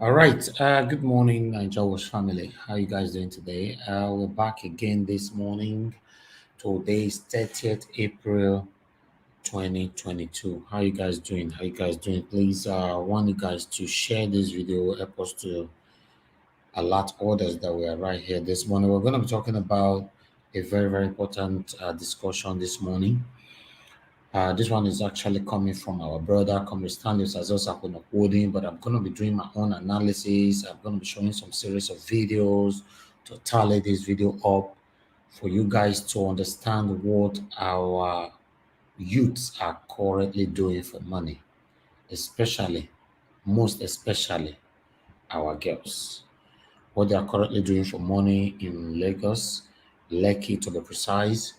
All right. Good morning, Josh family. How you guys doing today? We're back again this morning. Today is 30th April 2022. How you guys doing? How you guys doing? Please, want you guys to share this video. Help us to alert others that we are right here this morning. We're going to be talking about a very, very important discussion this morning. This one is actually coming from our brother, Comrade Stanley Sazosa Honokudin, but I'm going to be doing my own analysis. I'm going to be showing some series of videos to tally this video up for you guys to understand what our youths are currently doing for money, especially, most especially, our girls. What they are currently doing for money in Lagos, Lekki to be precise.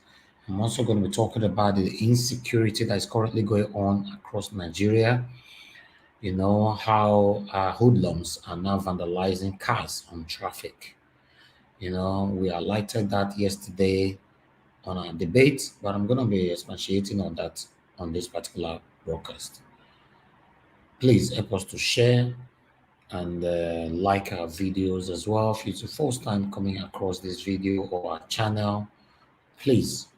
I'm also going to be talking about the insecurity that is currently going on across Nigeria. You know, how hoodlums are now vandalizing cars on traffic. You know, we highlighted that yesterday on our debate, but I'm going to be expatiating on that on this particular broadcast. Please help us to share and like our videos as well. If it's your first time coming across this video or our channel, please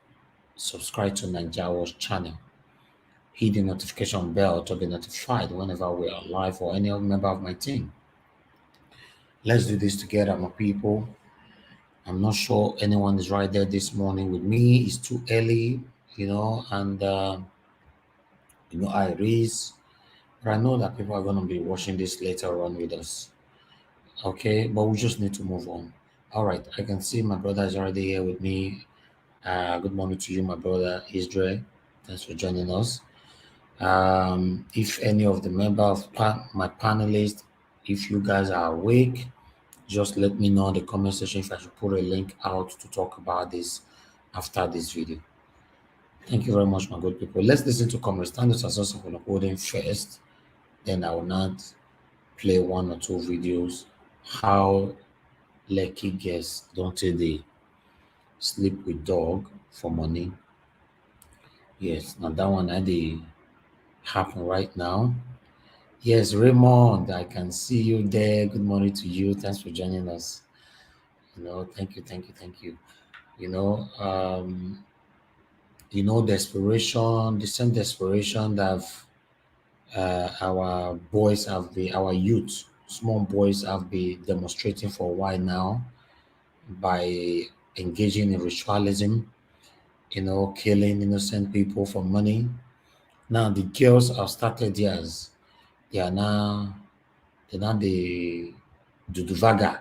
subscribe to Ninjawa's channel. Hit the notification bell to be notified whenever we are live or any other member of my team. Let's do this together, my people. I'm not sure anyone is right there this morning with me. It's too early, and Iris. But I know that people are going to be watching this later on with us. Okay, but we just need to move on. All right, I can see my brother is already here with me. Good morning to you, my brother Israel. Thanks for joining us. If any of the member of my panelists, if you guys are awake, just let me know in the comment section if I should put a link out to talk about this after this video. Thank you very much, my good people. Let's listen to Comrade Standards as also uploading first. Then I will not play one or two videos how lucky girls don't they sleep with dog for money. Yes, now that one they happen right now. Yes, Raymond, I can see you there. Good morning to you. Thanks for joining us. Thank you, thank you, thank you. You know, um, desperation, the same desperation that our boys have been, our youth, small boys have been demonstrating for a while now by engaging in ritualism, killing innocent people for money. Now the girls have started theirs. They are now the Duduvaga.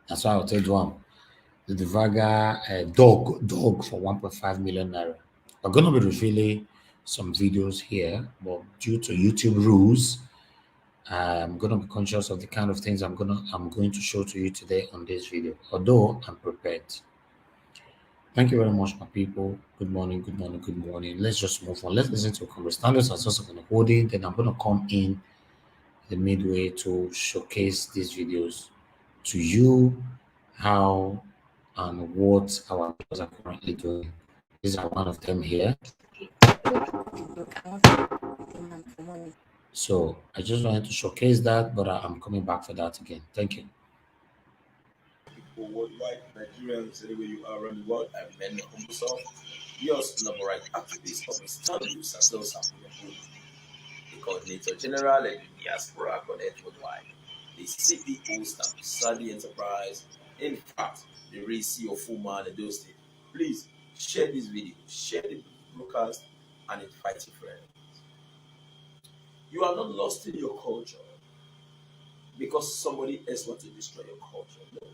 That's why I'll tell you one. Duduvaga dog for 1.5 million naira. We're gonna be revealing some videos here, but due to YouTube rules, I'm gonna be conscious of the kind of things I'm going to show to you today on this video. Although I'm prepared. Thank you very much, my people. Good morning, good morning, good morning. Let's just move on. Let's listen to Congress standards. I'm also going to hold it. Then I'm going to come in the midway to showcase these videos to you, how and what our girls are currently doing. These are one of them here. So I just wanted to showcase that, but I'm coming back for that again. Thank you. People worldwide, Nigerians, anywhere you are around the world, I'm Ben Humbusoft, yours Laborite activist of Stanley Sasos Apunyahu, the Coordinator General and the Diaspora Connect Worldwide, the CEO Stamp Sadi Enterprise, in fact, the real CEO Fuma and those things. Please share this video, share the broadcast, and invite your friends. You are not lost in your culture because somebody else wants to destroy your culture. No.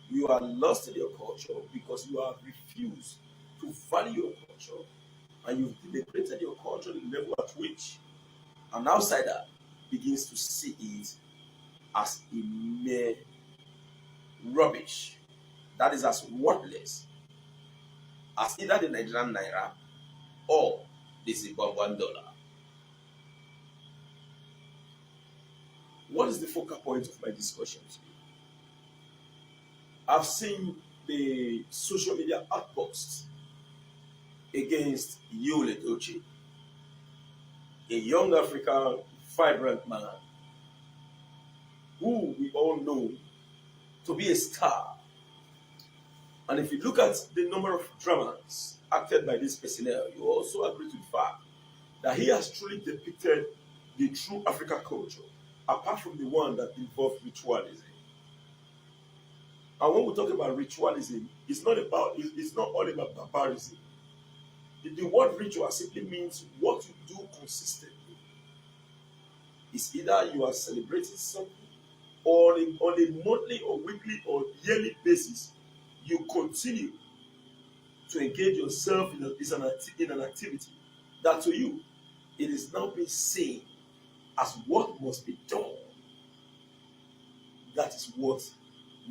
You are lost in your culture because you have refused to value your culture and you've denigrated your culture to the level at which an outsider begins to see it as a mere rubbish. That is as worthless as either the Nigerian naira or the Zimbabwean dollar. What is the focal point of my discussion today? I've seen the social media outbursts against Yul Edochie, a young African, vibrant man who we all know to be a star. And if you look at the number of dramas acted by this personnel, you also agree to the fact that he has truly depicted the true African culture, apart from the one that involved ritualism. And when we talk about ritualism, it's not all about barbarism. The word ritual simply means what you do consistently. It's either you are celebrating something or on a monthly or weekly or yearly basis, you continue to engage yourself in an activity that to you it is now being seen as what must be done. That is what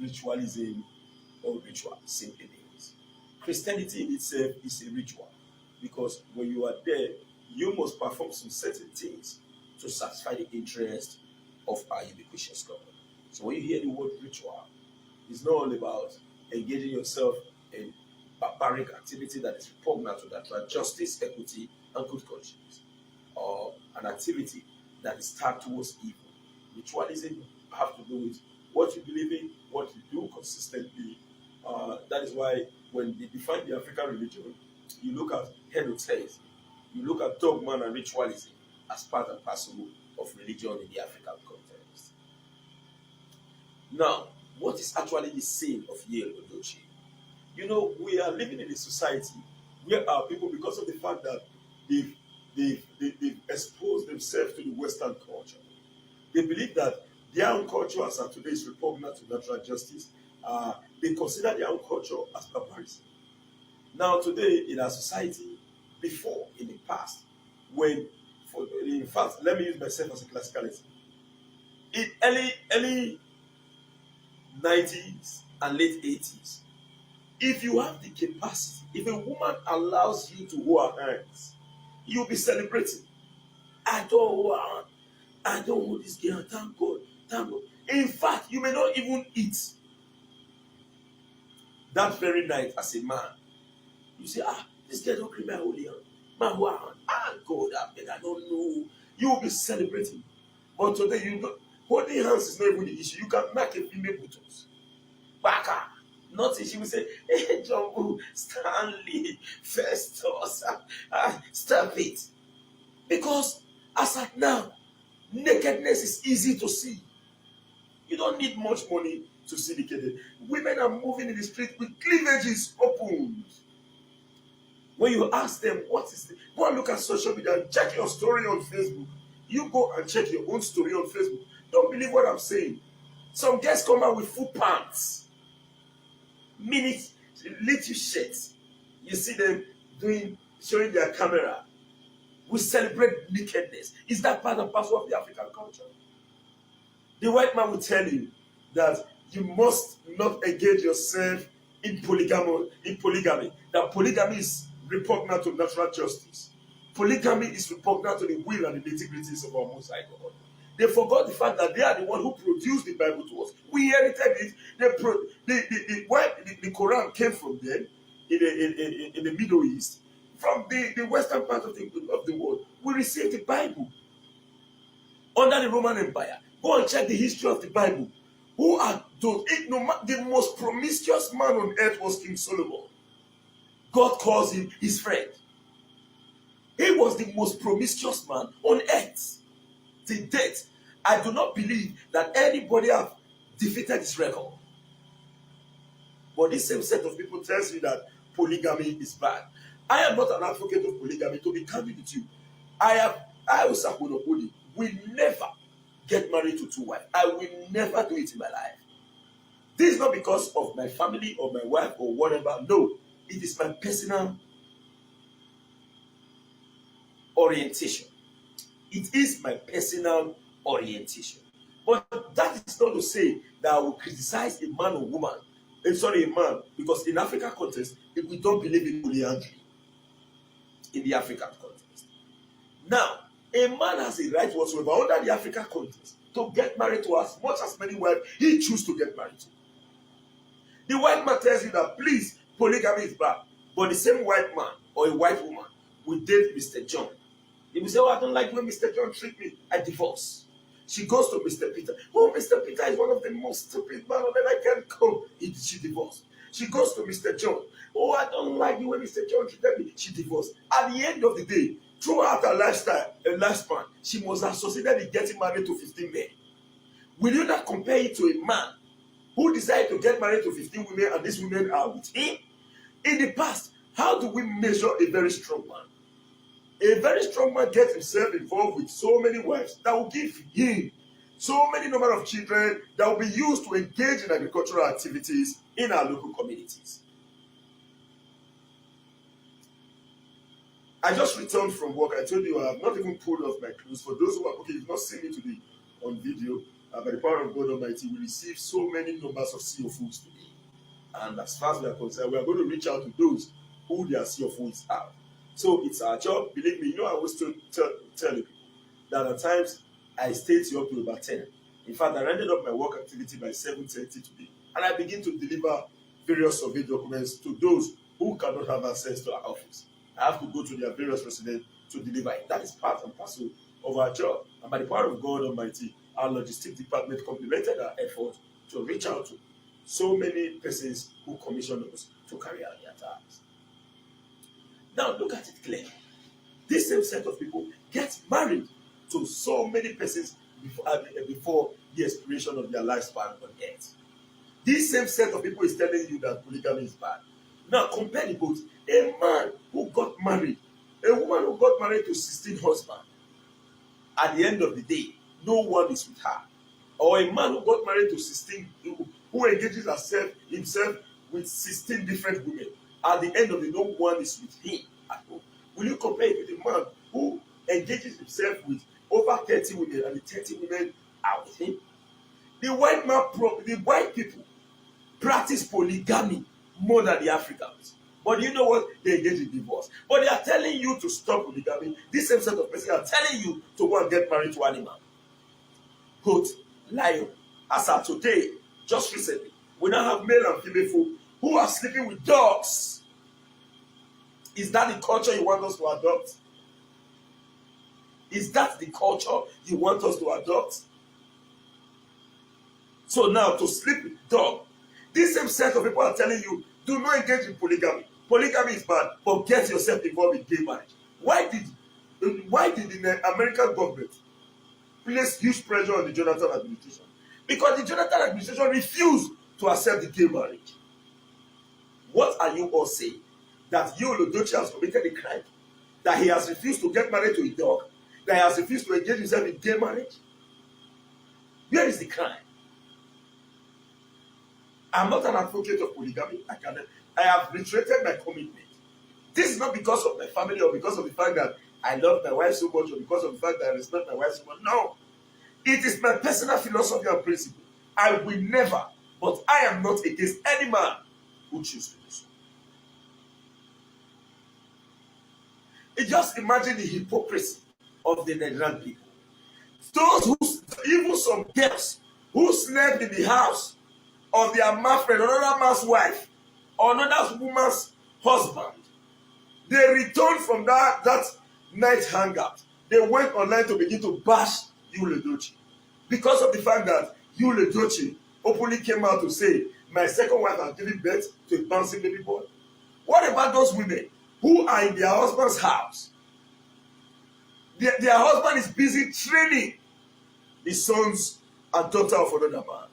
ritualism or ritual simply means. Christianity in itself is a ritual because when you are there, you must perform some certain things to satisfy the interest of our ubiquitous God. So when you hear the word ritual, it's not all about engaging yourself in barbaric activity that is repugnant to natural justice, equity, and good conscience, or an activity that is tapped towards evil. Ritualism have to do with what you believe in, what you do consistently. That is why when they define the African religion, you look at henotheism, you look at dogma and ritualism as part and parcel of religion in the African context. Now, what is actually the sin of Yale Odochi? You know, we are living in a society where our people, because of the fact that they've exposed themselves to the Western culture, they believe that their own culture as of today is repugnant to natural justice. They consider their own culture as barbarism. Now, today in our society, before in the past, in fact, let me use myself as a classicality. In early 90s and late 80s, if you have the capacity, if a woman allows you to hold her hands, you'll be celebrating. I don't hold this girl, thank God, thank God. In fact, you may not even eat that very night as a man. You say, this girl don't create my holy hand. Man, wow, God, I don't know. You will be celebrating. But today, holding hands is not even the issue. You can knock a female buttons. Baka. Nothing. She will say, hey, Jumbo, Stanley, Festus, stop it. Because as at now, nakedness is easy to see. You don't need much money to see naked. Women are moving in the street with cleavages opened. When you ask them, go and look at social media and check your story on Facebook. You go and check your own story on Facebook. Don't believe what I'm saying. Some guys come out with full pants, mini little shirts. You see them showing their camera. We celebrate nakedness. Is that part and parcel of the African culture? The white man will tell you that you must not engage yourself in polygamy. That polygamy is repugnant to natural justice. Polygamy is repugnant to the will and the nitty-gritties of our Most High God. They forgot the fact that they are the one who produced the Bible to us. We inherited it. The Quran came from them in the Middle East. From the western part of the world, we received the Bible under the Roman Empire. Go and check the history of the Bible. Who are those? The most promiscuous man on earth was King Solomon. God calls him his friend. He was the most promiscuous man on earth. To date, I do not believe that anybody have defeated his record. But this same set of people tells you that polygamy is bad. I am not an advocate of polygamy, to be candid with you. I will never get married to two wives. I will never do it in my life. This is not because of my family or my wife or whatever. No, it is my personal orientation. It is my personal orientation. But that is not to say that I will criticize a man or woman. A man, because in African context, we don't believe in polyandry. In the African context. Now, a man has a right whatsoever under the African context to get married to as much as many wives he chooses to get married to. The white man tells you that please, polygamy is bad. But the same white man or a white woman will date Mr. John. He will say, I don't like when Mr. John treat me. I divorce. She goes to Mr. Peter. Oh, Mr. Peter is one of the most stupid man on earth. I can't come. She divorced. She goes to Mr. John. Oh, I don't like the way Mr. John treated me. She divorced. At the end of the day, throughout her lifespan, she must have succeeded in getting married to 15 men. Will you not compare it to a man who decided to get married to 15 women and these women are with him? In the past, how do we measure a very strong man? A very strong man gets himself involved with so many wives that will give him so many number of children that will be used to engage in agricultural activities in our local communities. I just returned from work. I told you I have not even pulled off my clothes. For those who are okay, you've not seen me today on video, by the power of God Almighty, we receive so many numbers of COFOs today. And as far as we are concerned, we are going to reach out to those who their COFOs are. So it's our job, believe me. You know, I always tell you that at times I stay till up to about 10. In fact, I rounded up my work activity by 7:30 today. And I begin to deliver various survey documents to those who cannot have access to our office. I have to go to their various residents to deliver it. That is part and parcel of our job. And by the power of God Almighty, our logistics department complemented our effort to reach out to so many persons who commissioned us to carry out their tasks. Now look at it clearly. This same set of people get married to so many persons before the expiration of their lifespan on earth. This same set of people is telling you that polygamy is bad. Now compare the both. A man who got married, a woman who got married to 16 husbands, at the end of the day, no one is with her. Or a man who got married to 16, who engages himself with 16 different women, at the end of the day, no one is with him at home. Will you compare it with a man who engages himself with over 30 women and the 30 women are with him? The white people practice polygamy more than the Africans. But you know what? They engage in divorce. But they are telling you to stop polygamy. This same set of persons are telling you to go and get married to animal. Goat, lion. As of today, just recently, we now have male and female folk who are sleeping with dogs. Is that the culture you want us to adopt? Is that the culture you want us to adopt? So now, to sleep with dog, this same set of people are telling you, do not engage in polygamy. Polygamy is bad, but get yourself involved in gay marriage. Why did the American government place huge pressure on the Jonathan administration? Because the Jonathan administration refused to accept the gay marriage. What are you all saying? That Yul Edochie has committed a crime? That he has refused to get married to a dog? That he has refused to engage himself in gay marriage? Where is the crime? I'm not an advocate of polygamy. I have reiterated my commitment. This is not because of my family or because of the fact that I love my wife so much or because of the fact that I respect my wife so much. No. It is my personal philosophy and principle. I will never, but I am not against any man who chooses to do so. Just imagine the hypocrisy of the Nigerian people. Those who, even some girls who slept in the house of their man friend, another man's wife, or another woman's husband, they returned from that night hangout. They went online to begin to bash Yul Edochie because of the fact that Yul Edochie openly came out to say, my second wife has given birth to a bouncing baby boy. What about those women who are in their husband's house? Their husband is busy training the sons and daughter of another man.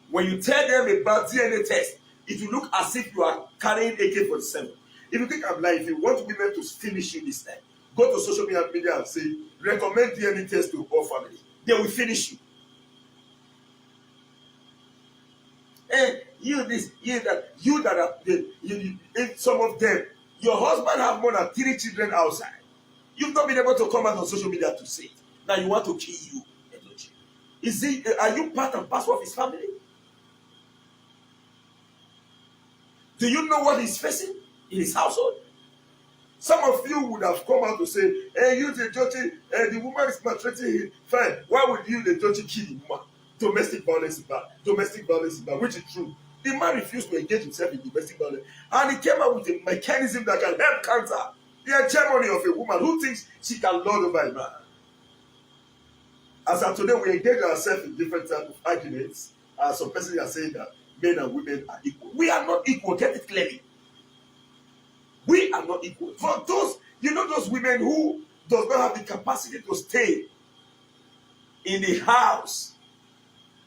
When you tell them about DNA test, it will look as if you are carrying AK-47. If you think I'm lying, if you want women to finish you this time, go to social media and say, recommend DNA test to all families. They will finish you. And some of them, your husband have more than 3 children outside. You've not been able to come out on social media to say it. Now you want to kill you, Edochie. Are you part and parcel of his family? Do you know what he's facing in his household? Some of you would have come out to say, hey, you the judge, the woman is maltreating him. Fine. Why would you the judge kill the woman? Domestic violence is bad. Domestic violence is bad, which is true. The man refused to engage himself in domestic violence. And he came out with a mechanism that can help counter the hegemony of a woman who thinks she can lord over a man. As of today, we engage ourselves in different type of arguments. Some persons are saying that men and women are equal. We are not equal. Get it clearly. We are not equal. For those, those women who does not have the capacity to stay in the house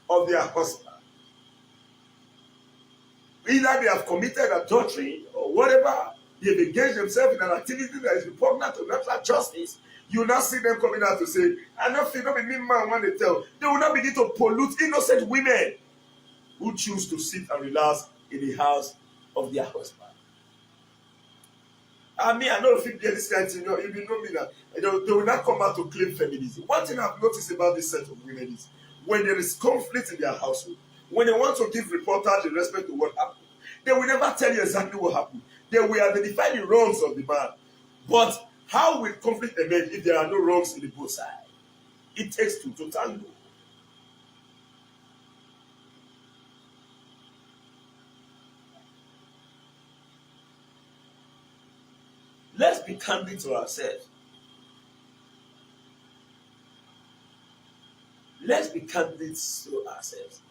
of their husband, either they have committed adultery or whatever, they've engaged themselves in an activity that is repugnant to natural justice. You will not see them coming out to say, "I don't feel not be me man when they tell." They will not begin to pollute innocent women who choose to sit and relax in the house of their husband. I don't think this kind of thing, if you know me now, they will not come out to claim feminism. One thing I've noticed about this set of women is when there is conflict in their household, when they want to give reportage in respect to what happened, they will never tell you exactly what happened. They will identify the wrongs of the man. But how will conflict emerge if there are no wrongs in the both sides? It takes two to tango. Let's be candid to ourselves. Let's be candid to ourselves.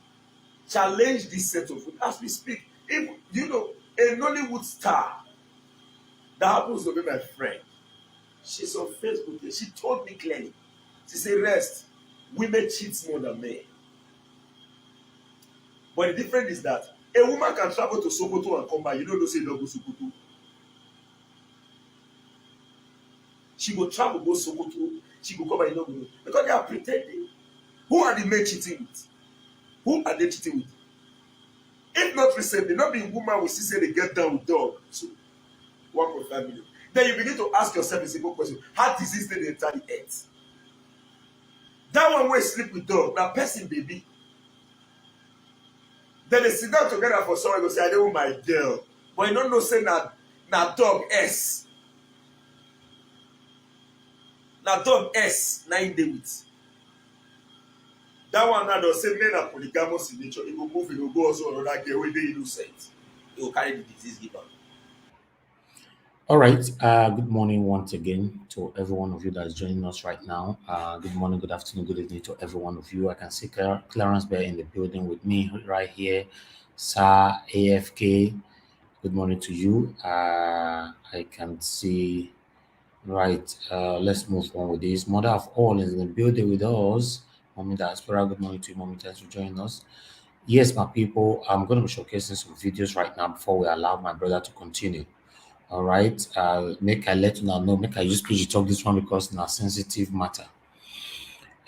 Challenge this set of food as we speak. If a Nollywood star that happens to be my friend, she's on Facebook. She told me clearly. She said, "Rest, women cheat more than men." But the difference is that a woman can travel to Sokoto and come back. You don't know, say, "Don't go Sokoto." She will travel, go Sokoto. She will come back, you don't know. Because they are pretending. Who are the men cheating with? Who are they cheating with? If not recently, not being woman will see say they get down with dog. So 1.5 million. Then you begin to ask yourself a simple question: how does this thing enter the earth? That one way sleep with dog, now person baby. Then they sit down together for someone to say, "I don't want my girl." But you don't know say na dog S. Na dog S, 9 day with. That one now does say men are polygamous in nature. It will move, it will go also another girl where they innocent. It will carry the disease giver. All right. Good morning once again to every one of you that is joining us right now. Good morning, good afternoon, good evening to every one of you. I can see Clarence Bear in the building with me right here. Sir AFK, good morning to you. I can see. Right. Let's move on with this. Mother of all is in the building with us. Mommy Diaspora, good morning to you, Mommy. Thanks for joining us. Yes, my people, I'm going to be showcasing some videos right now before we allow my brother to continue. All right. Make I let you know. Make I use PG talk this one because it's a sensitive matter.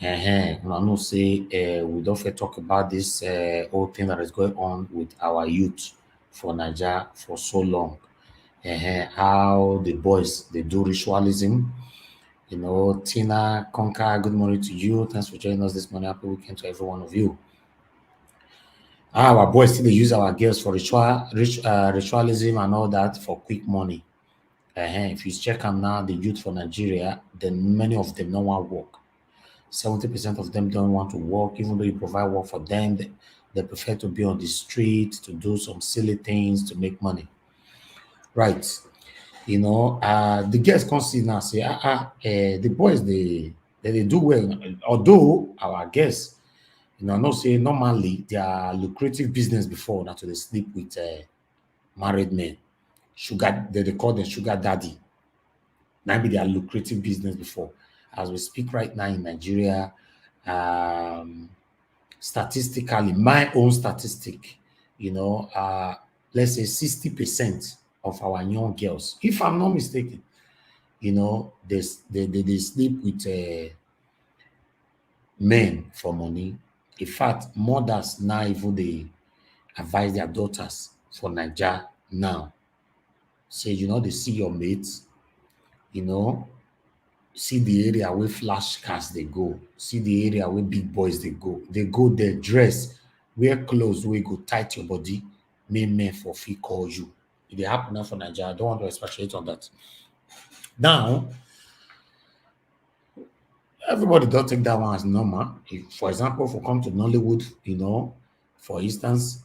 I know say we don't fit talk about this whole thing that is going on with our youth for Nigeria for so long. How the boys they do ritualism. Tina Conca, good morning to you. Thanks for joining us this morning. Happy weekend to every one of you. Our boys still use our girls for ritualism and all that for quick money. If you check them now, the youth for Nigeria, then many of them don't want to work. 70% of them don't want to work, even though you provide work for them. They prefer to be on the street to do some silly things to make money. Right. The girls come see now say, the boys they do well. Although our girls, not say normally their lucrative business before now to they sleep with married men. Sugar, they call them sugar daddy. Maybe their lucrative business before. As we speak right now in Nigeria, statistically, my own statistic, let's say 60% of our young girls, if I'm not mistaken, they sleep with men for money. In fact, mothers now even they advise their daughters for Nigeria now. Say, they see your mates, see the area where flash cars they go, see the area where big boys they go there, dress, wear clothes where go tight your body, men for fee call you. It dey happen now for Nigeria. I don't want to expatiate on that. Now, everybody don't take that one as normal. If, for example, if we come to Nollywood, for instance,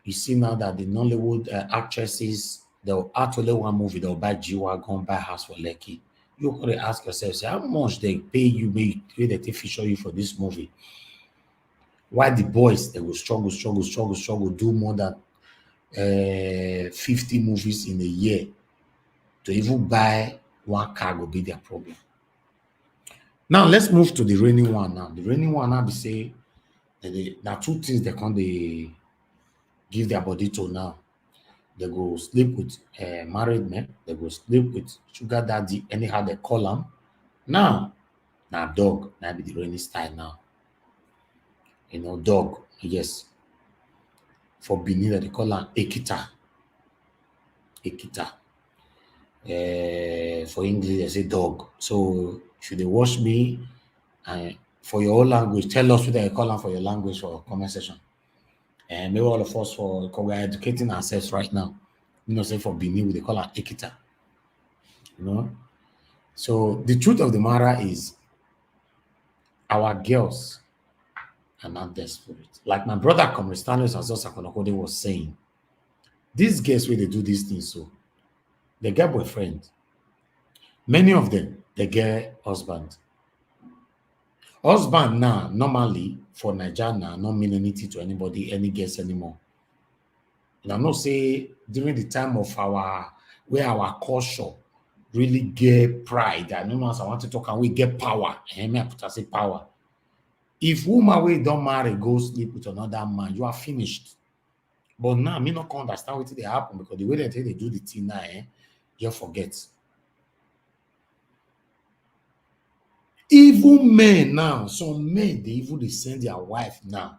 you see now that the Nollywood actresses, they'll act only one movie, they'll buy G-Wagon, buy house for Lekki. You gotta ask yourself, say, how much they pay you, make they take feature you for this movie? Why the boys they will struggle, do more than 50 movies in a year to even buy one car will be their problem. Now let's move to the raining one now. The raining one now be say now two things they can they give their body to now. They go sleep with married men, they go sleep with sugar daddy, anyhow they call them. Now dog, now be the raining style now. You know, dog, yes. For Benin, they call them Ekita. Ekita. For English, they say dog. So should they wash me? For your own language, tell us what they call them for your language for comment section. And maybe all of us for because we're educating ourselves right now. You know, say for Benin, they call them Ekita. You know. So the truth of the matter is our girls are not desperate. Like my brother Comristanos Azosa Konokode was saying, these girls where they do these things, so they get boyfriend. Many of them, they get husband. Husband now, normally for Nigeria now, not mean anything to anybody, any girls anymore. And I know say during the time of where our culture really get pride. I don't know as I want to talk and we get power. I put I say power. If woman wey don't marry go sleep with another man, you are finished. But now me not understand what they happen because the way they do the thing now, you forget. Even men now, some men they even they send their wife now.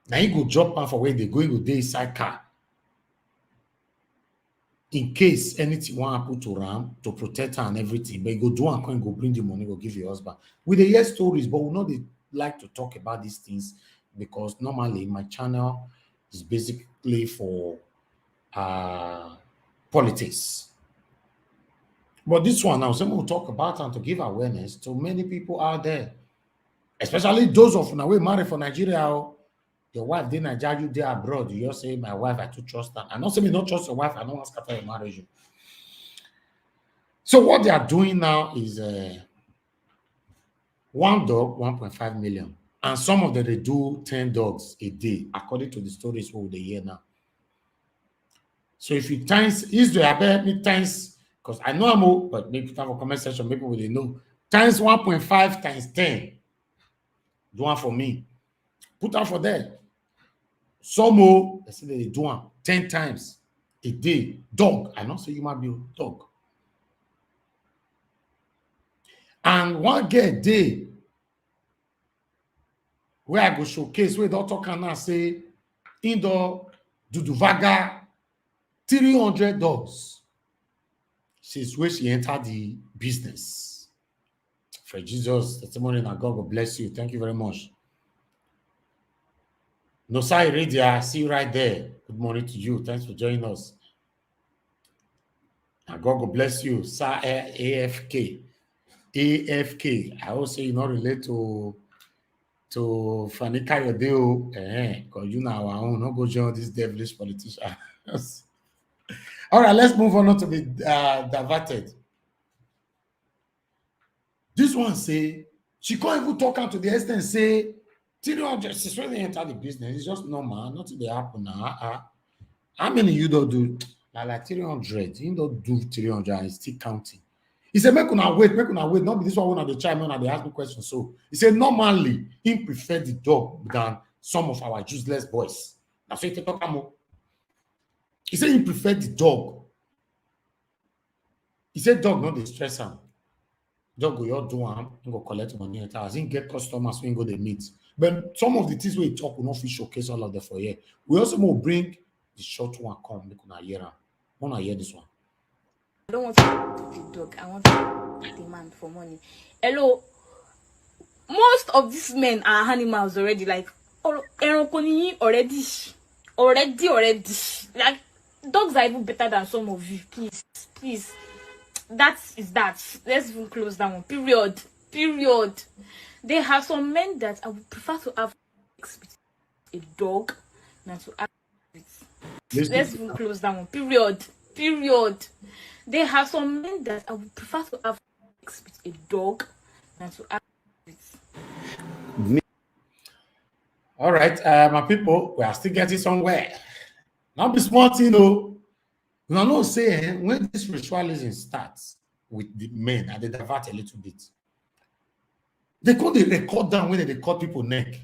Now you go drop her for where they go, you go dey inside car. In case anything want happen to Ram to protect her and everything, but you go do and go bring the money, go give your husband. We dey hear stories, but we not like to talk about these things because normally my channel is basically for politics. But this one now, someone will talk about and to give awareness to many people out there, especially those of now we marry for Nigeria. Your wife did Nigeria, you there abroad. You just say, my wife, I too trust her. I not say me not trust your wife, I don't want to scatter your marriage. So what they are doing now is one dog, 1.5 million. And some of them, they do 10 dogs a day, according to the stories what they hear now. So if you times Israel, I bet me times, because I know I'm old, but maybe time for comment section, maybe they know. Times 1.5 times 10. Do one for me. Put out for them. Some more, they say they do one 10 times a day. Dog. I not say you might be a dog. And one get day where I go showcase where Dr. Kana say indoor Duduvaga 300 dogs since where she entered the business. For Jesus, testimony and God will bless you. Thank you very much. Nosai Radio, I see you right there. Good morning to you. Thanks for joining us. And God will bless you. Sir AFK. AFK. I also you not relate to Fanika Yodeo. Because you know our own. Not go join this devilish politician. All right, let's move on to be diverted. This one say she can't even talk out to the extent say 300. She's when they enter the business. It's just normal. Nothing they happen now. How many you don't do? Like 300. You don't do 300 and still counting. He said, make una wait. Not be this one of the chime on and they ask me questions. So he said, normally, he prefer the dog than some of our useless boys. That's what he talk about. He said he preferred the dog. He said dog not the stress him. Dog go your do him, go collect money as he get customers when go the meet. But some of the things we talk will not fit showcase all of them for here. We also will bring the short one come. Make una hear am. Wanna hear this one? I don't want to the dog. I want to demand for money. Hello. Most of these men are animals already. Like already. Like dogs are even better than some of you. Please. That is that. Let's even close that one. Period. They have some men that I would prefer to have sex with a dog than to have with. Let's even close that one. Period. They have some men that I would prefer to have a dog than to have it. All right, my people, we are still getting somewhere. Not be smart, you know. You know, say when this ritualism starts with the men and they divert a little bit, they call the record down when they cut people neck.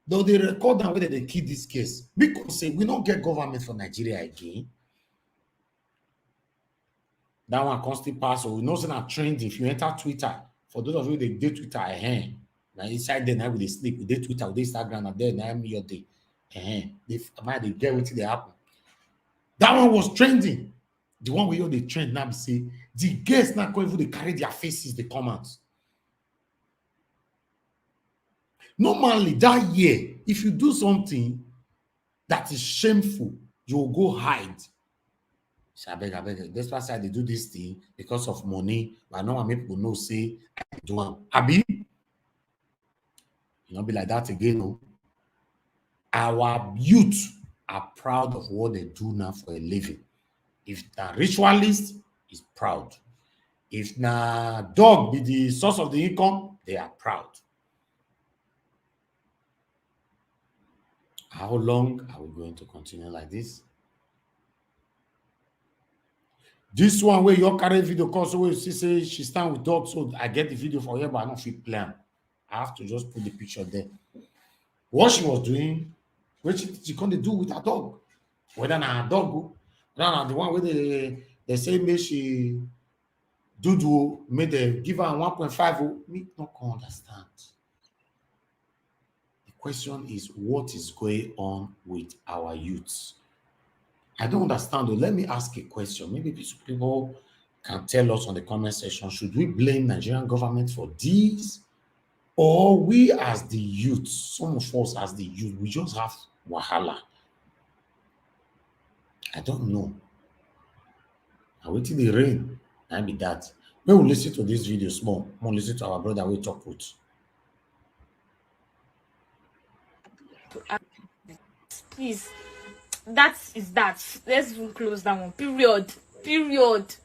Though they record down when they kill this case because say we don't get government for Nigeria again. That one constant pass. So we know it's not trend. If you enter Twitter, for those of you that do Twitter, now inside there now with they sleep, with they Twitter, with they Instagram, and then now your day, they get what they happen. That one was trending. The one where they trend now say the guests now going they carry their faces, they come out. Normally that year, if you do something that is shameful, you will go hide. I beg. That's why they do this thing because of money. But no one make people know say I do one. Abi, you not be like that again. No. Our youth are proud of what they do now for a living. If the ritualist is proud. If na dog be the source of the income, they are proud. How long are we going to continue like this? This one where you carry video call, so where you see say she stand with dog, so I get the video for her, but I don't feel plan. I have to just put the picture there. What she was doing, what she couldn't do with her dog. Whether na her dog, whether na the one where they say make she do made they give her 1.5. Me not understand. The question is what is going on with our youths? I don't understand. Let me ask a question. Maybe people can tell us on the comment section. Should we blame Nigerian government for this? Or we as the youth, some of us as the youth, we just have wahala. I don't know. I wait till the rain. I be that. We will listen to this video small. We'll listen to our brother we talk with. Please. That is that. Let's even close that one. Period.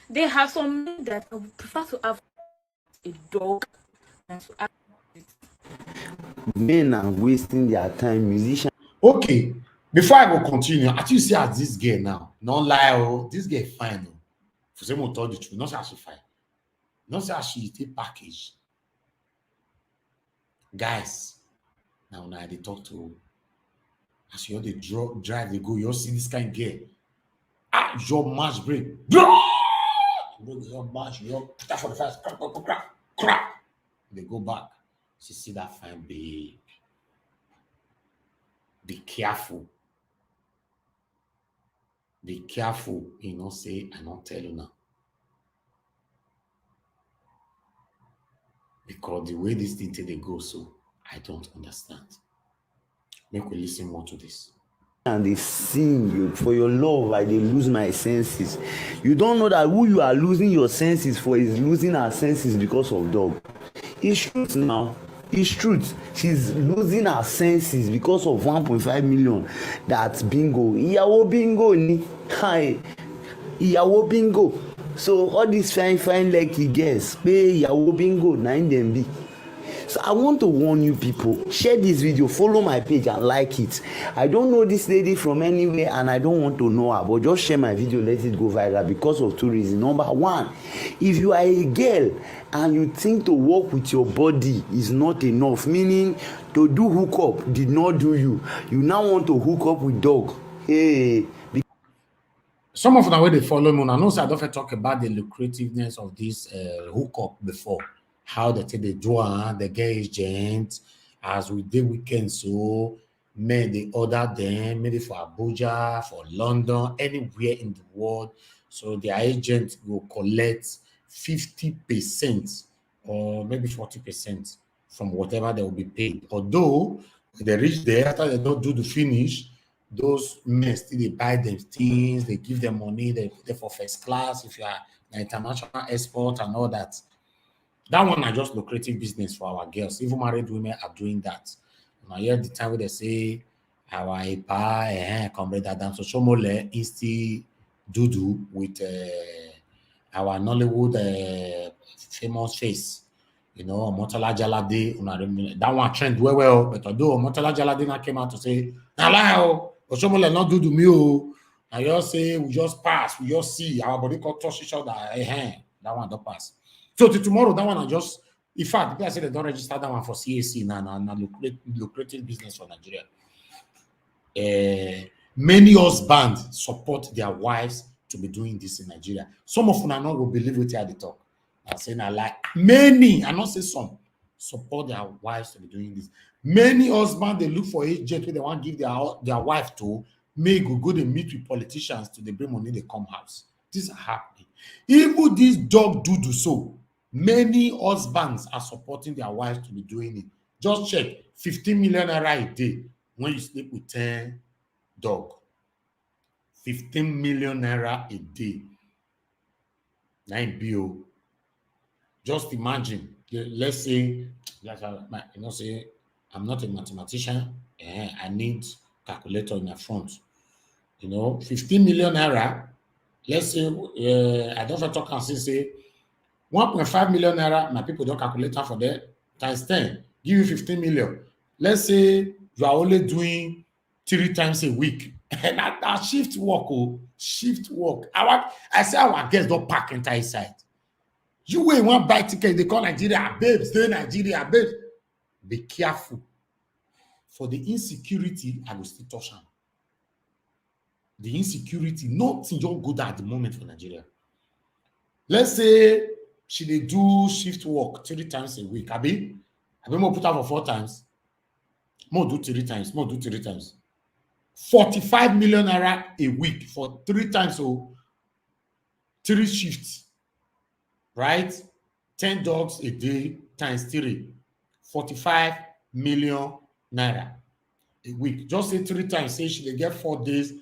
They have some men that I would prefer to have a dog than to have it. Men are wasting their time. Musicians. Okay. Before I go continue, I you see as this girl now. Don't lie, oh, this girl fine. Oh. For someone told the truth, not say she fine. Not say she is a package. Guys, now they talk to as you they drive, they go, you see this kind of girl. Your match break. Your match, your put for the first crack. They go back. She see that fine babe. Be careful. Be careful. You know, say, I don't tell you now. Because the way this thing they go, so I don't understand. Make we listen more to this. And they sing you for your love, I they lose my senses. You don't know that who you are losing your senses for is losing her senses because of dog. It's truth now. It's truth. She's losing her senses because of 1.5 million. That's bingo. Ìyàwó bingo ni. Hi. Ìyàwó bingo. So all these fine lucky girls, pay ìyàwó bingo, 9 them be. So I want to warn you people, share this video, follow my page and like it. I don't know this lady from anywhere and I don't want to know her, but just share my video, let it go viral because of 2 reasons. Number 1, if you are a girl and you think to work with your body is not enough, meaning to do hookup did not do you now want to hook up with dog. Hey. Some of them way they follow me, I know I don't talk about the lucrativeness of this hookup before. How they take the do the get agent as we did weekend, so may they order them maybe for Abuja, for London, anywhere in the world. So their agent will collect 50% or maybe 40% from whatever they will be paid. Although when they reach there, after they don't do the finish, those men still they buy them things, they give them money, they put them for first class if you are an international export and all that. That one are just lucrative business for our girls. Even married women are doing that. Now here the time where they say our ipa comrade Adam so Shomole insti dudu with our Nollywood famous face. You know, Omotola Jalade, that one trend well, but although Omotola Jalade now came out to say, "Na lie o, Oshomole not do to me o." I just say we just pass, we just see our body can touch each other. That one don't pass. So to tomorrow, that one I just, in fact, people say they don't register that one for CAC now, lucrative business for Nigeria. Many husbands support their wives to be doing this in Nigeria. Some of them not will believe what they talk. I'm saying I like many, I not say some, support their wives to be doing this. Many husbands they look for agent who they want to give their wife to, may go they meet with politicians to they bring money, they come house. This is happening. Even this dog do so. Many husbands are supporting their wives to be doing it. Just check 15 million naira a day when you sleep with 10 dog. 15 million naira a day. 9 BO. Just imagine, let's say, say, I'm not a mathematician, I need calculator in the front. 15 million naira, let's say, I don't talk and say 1.5 million naira, my people don't calculate for that, times 10, give you 15 million. Let's say you are only doing 3 times a week. And that shift work, shift work. I say our guests don't pack entire side. You will want buy ticket, they call Nigeria, babes, stay Nigeria, babes. Be careful. For the insecurity, I will still touch them. The insecurity, nothing just good at the moment for Nigeria. Let's say she they do shift work 3 times a week. Abi more put her for 4 times. More do 3 times. More do 3 times. 45 million naira a week for 3 times. So 3 shifts. Right? 10 dogs a day times 3. 45 million naira a week. Just say 3 times. Say she they get 4 days,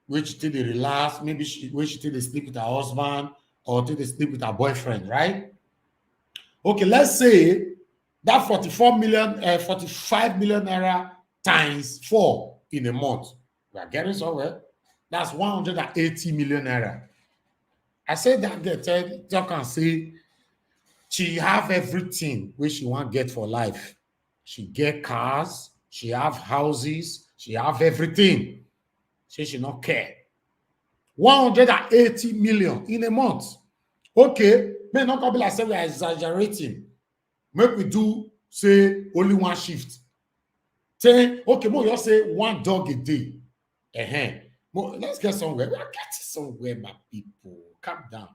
which till they relax. Maybe which till they sleep with her husband or till they sleep with her boyfriend, right? Okay, let's say that 45 million naira times 4 in a month. We are getting somewhere. That's 180 million naira. I said that girl talk and say she have everything which she want get for life. She get cars, she have houses, she have everything. She not care. 180 million in a month. Okay, may not be like say we are exaggerating. Make we do say only 1 shift. Say okay, more you say 1 dog a day. Let's get somewhere. We are getting somewhere, my people. Calm down.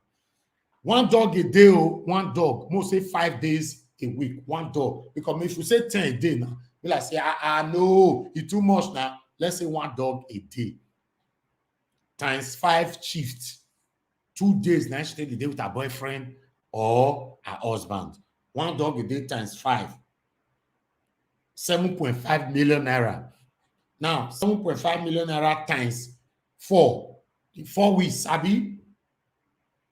1 dog a day, 1 dog. More say 5 days a week, 1 dog. Because if you say 10 a day now, we like say, no, it's too much now. Let's say 1 dog a day. Times 5 shifts. 2 days now she take the day with her boyfriend or her husband. 1 dog a day times 5. 7.5 million naira. Now, 7.5 million naira times 4. In 4 weeks, Abi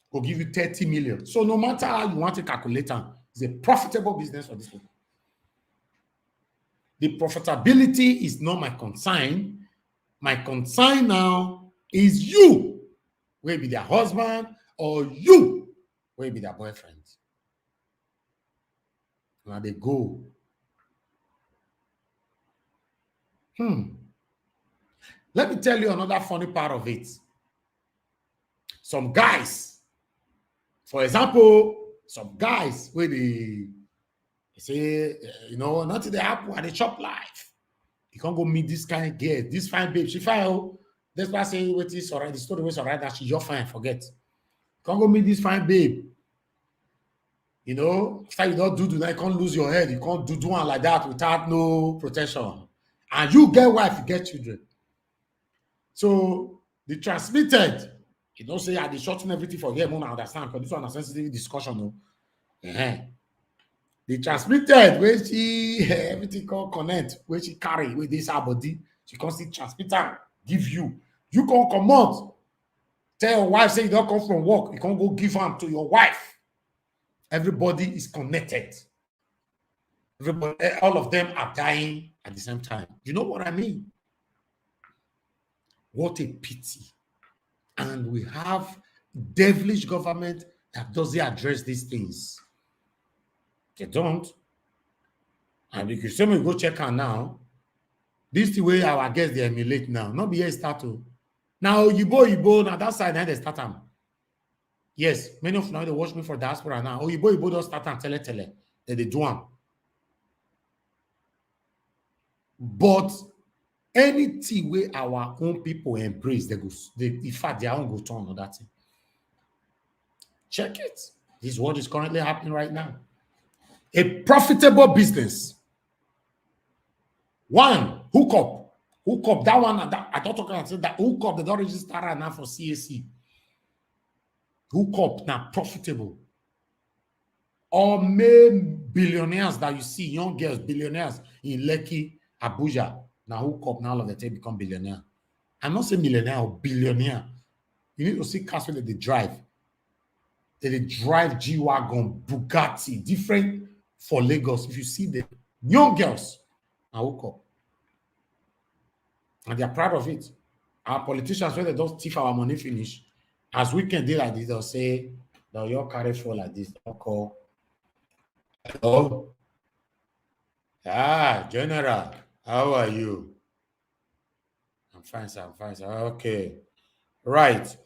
will give you 30 million. So no matter how you want to calculate them, it's a profitable business for this people. The profitability is not my concern. My concern now is you, will be their husband, or you, will be their boyfriend. Now they go. Let me tell you another funny part of it. Some guys, for example, some guys where they say, nothing they happen at the chop life. You can't go meet this kind of girl, this fine babe. She fine. That's why I say what is alright. The story was alright that she you're fine. Forget. You can't go meet this fine babe. After you don't do that, you can't lose your head. You can't do one like that without no protection. And you get wife, you get children. So the transmitted, say they shorten everything for them. I understand, because this one is a sensitive discussion. No? The transmitted, where she everything called connect, where she carry with this her body, she can still transmit her, give you. You can't come out. Tell your wife, say you don't come from work, you can't go give them to your wife. Everybody is connected. Everybody, all of them are dying at the same time. You know what I mean? What a pity. And we have devilish government that doesn't address these things. They don't. And if you say me go check her now, this is the way our guests they emulate now. Not be here start to. Now Oyibo, now that side now they start them. Yes, many of you now they watch me for diaspora now. Oyibo don't start and tele. They do one. But anything where our own people embrace, in fact, their own go turn on that thing. Check it. This is what is currently happening right now. A profitable business. One, hook up. That one, I thought I said that hook up, they don't register right now for CAC. Hook up now, profitable. All main billionaires that you see, young girls, billionaires in Lekki, Abuja, now hook up, now all of them become billionaire. I'm not saying millionaire or billionaire. You need to see cars where they drive. They drive G-Wagon, Bugatti, different for Lagos. If you see the young girls, now hook up. And they are proud of it. Our politicians, when they don't thief our money finish, as weekend day like this, they'll say, they'll your carry for like this, they'll call. Hello? General, how are you? I'm fine, sir. Okay. Right.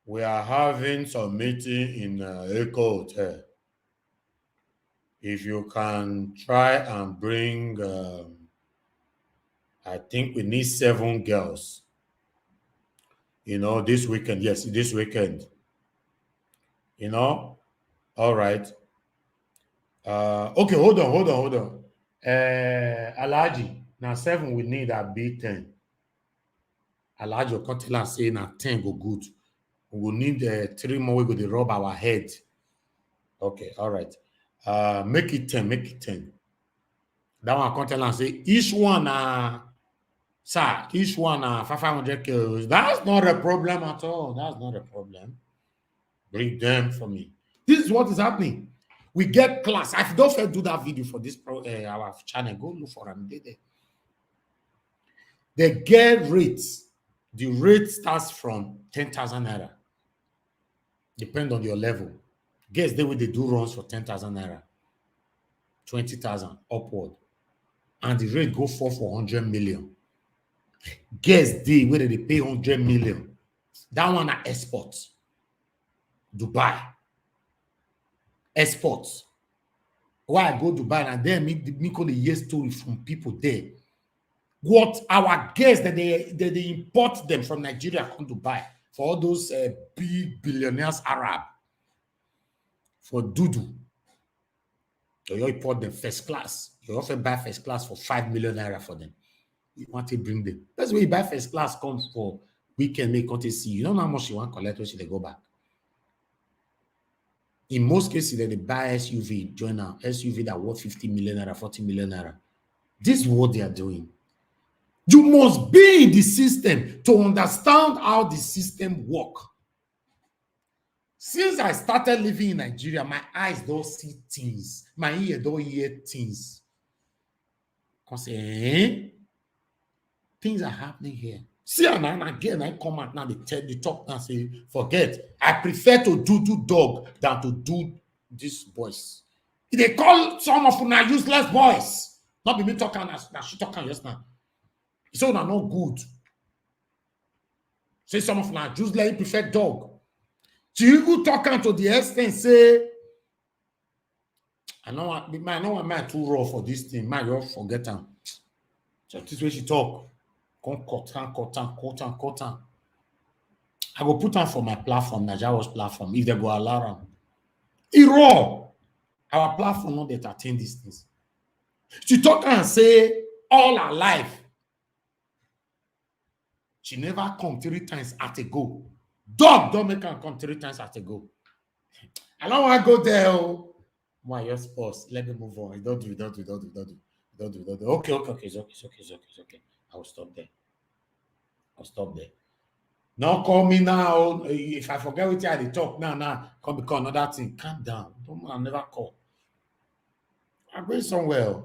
We are having some meeting in Echo Hotel. If you can try and bring, I think we need 7 girls. This weekend. Yes, this weekend. All right. Okay, hold on. Alaji, now 7 we need a B10. Alaji Okotela say now 10 go good. We will need 3 more. We go to rub our head. Okay, all right. Make it 10. That one Okotela say each one sir, each one 500 kills. That's not a problem at all. That's not a problem. Bring them for me. This is what is happening. We get class. I don't do that video for this our channel. Go look for them. They get rates. The rate starts from 10,000 naira. Depend on your level. Guess they will do runs for 10,000 naira, 20,000 upward, and the rate go for 100 million. Guess they whether they pay 100 million. That one are exports. Dubai. Exports. Why I go to Dubai and then me call a year story from people there. What our guests that they import them from Nigeria come to buy for all those big billionaires Arab for Dudu. So you import them first class. You often buy first class for 5 million naira for them. You want to bring them. That's where you buy first class comes for weekend make country see. You don't know how much you want to collect when they go back. In most cases, they buy SUV, join now, SUV that worth 50 million naira, 40 million naira. This is what they are doing. You must be in the system to understand how the system works. Since I started living in Nigeria, my eyes don't see things. My ear don't hear things. Because things are happening here. See, and again, I come out now, they talk and say, forget. I prefer to do dog than to do this boys. They call some of them useless boys. Not be me talking, now she talking just now. So they're not good. Say some of them useless, prefer dog. So you go talking to the extent, say, I know I'm too raw for this thing. Man, you forget them. So this way she talk. Cut. I will put on for my platform, Najawa's platform, if they go allow them. Raw. Our platform not entertain these things. She talk and say all her life. She never come 3 times at a go. Dog don't make her come 3 times at a go. I don't want to go there. Oh. Why your spouse? Let me move on. Don't do. Okay. It's okay. I'll stop there. Now call me now. If I forget what I talk now, come become another thing. Calm down. I'll never call. I'm going somewhere.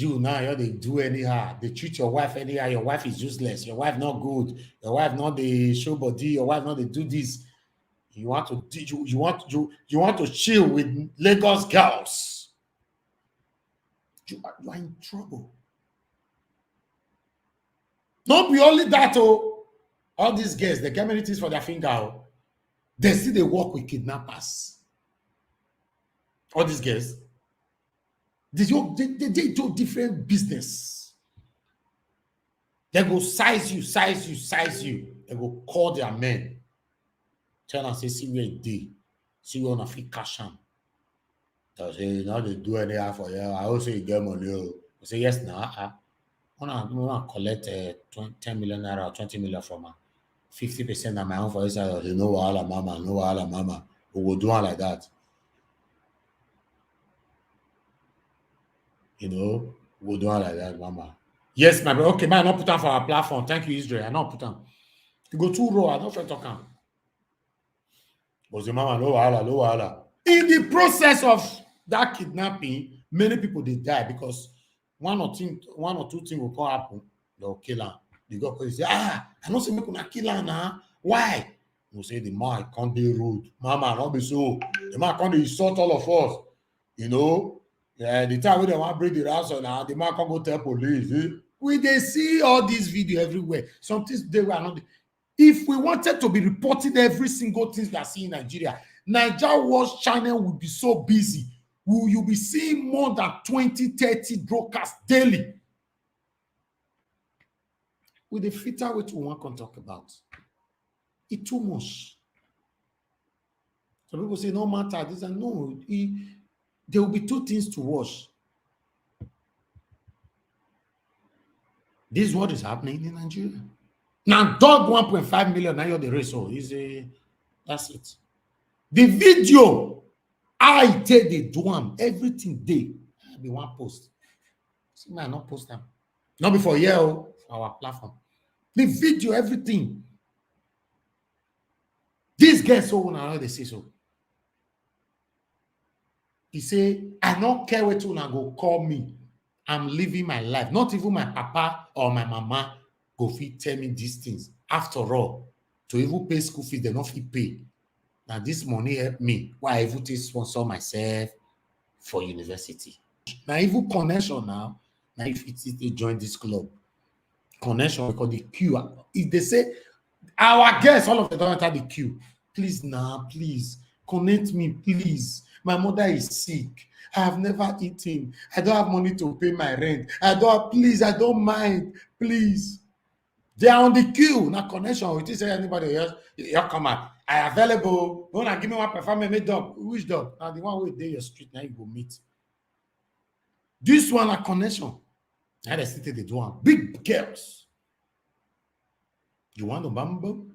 You now they do anyhow. They treat your wife anyhow. Your wife is useless. Your wife not good. Your wife not the show body. Your wife not they do this. You want to chill with Lagos girls. You are in trouble. Not be only that, oh, all these girls, they get many things for their finger. Oh. They see they work with kidnappers. All these girls, they do different business. They go size you. They go call their men. Tell them, say, see where it did. See where on a free cash on. They say, now they do anyhow for you. I also get money. I say, yes, now. I want to collect 10 million naira or 20 million from her. 50% of my own for this. I say, no, wahala, mama, no, wahala, mama. We will do it like that. You know, we'll do it like that, mama. Yes, my brother. Okay, man, I not put on for our platform. Thank you, Israel. I not put on. You go too raw. I don't feel talking. But the mama, no wahala. In the process of that kidnapping, many people they die because one or two things will come happen. They'll kill her. The girl say, I don't say me gonna kill her now. Why? You say the man can't be rude. Mama, not be so. The man can't insult all of us. You know, the time when they want to bring the ransom now, the man can't go tell police. They see all these videos everywhere. Some things they were not. If we wanted to be reporting every single thing that see in Nigeria, Nigeria Watch channel would be so busy. You'll be seeing more than 20, 30 broadcasts daily. With the filter which we want to talk about. It's too much. Some people say, no matter this and no. There will be two things to watch. This is what is happening in Nigeria. Now, dog 1.5 million, now you're the race. So that's it. The video, I tell they do them, everything they be one post. See, man, not post them. Not before for our platform. The video, everything. These guys, so when they say so. He say, I don't care what you go call me. I'm living my life. Not even my papa or my mama go fit tell me these things. After all, to even pay school fees, they not fit pay. Now this money help me. Why I even take sponsor myself for university. Now even connection now if they join this club. Connection because the queue. If they say our guests, all of them don't enter the queue. Please now, please connect me, please. My mother is sick. I have never eaten. I don't have money to pay my rent. I don't mind. Please. They are on the queue. Now connection with this anybody else. You come out. I available. Don't give me one performance. Me dog. Which dog? Now the one with your street. Now you go meet. This one a connection. Now they sit they do one. Big girls. You want to bumble?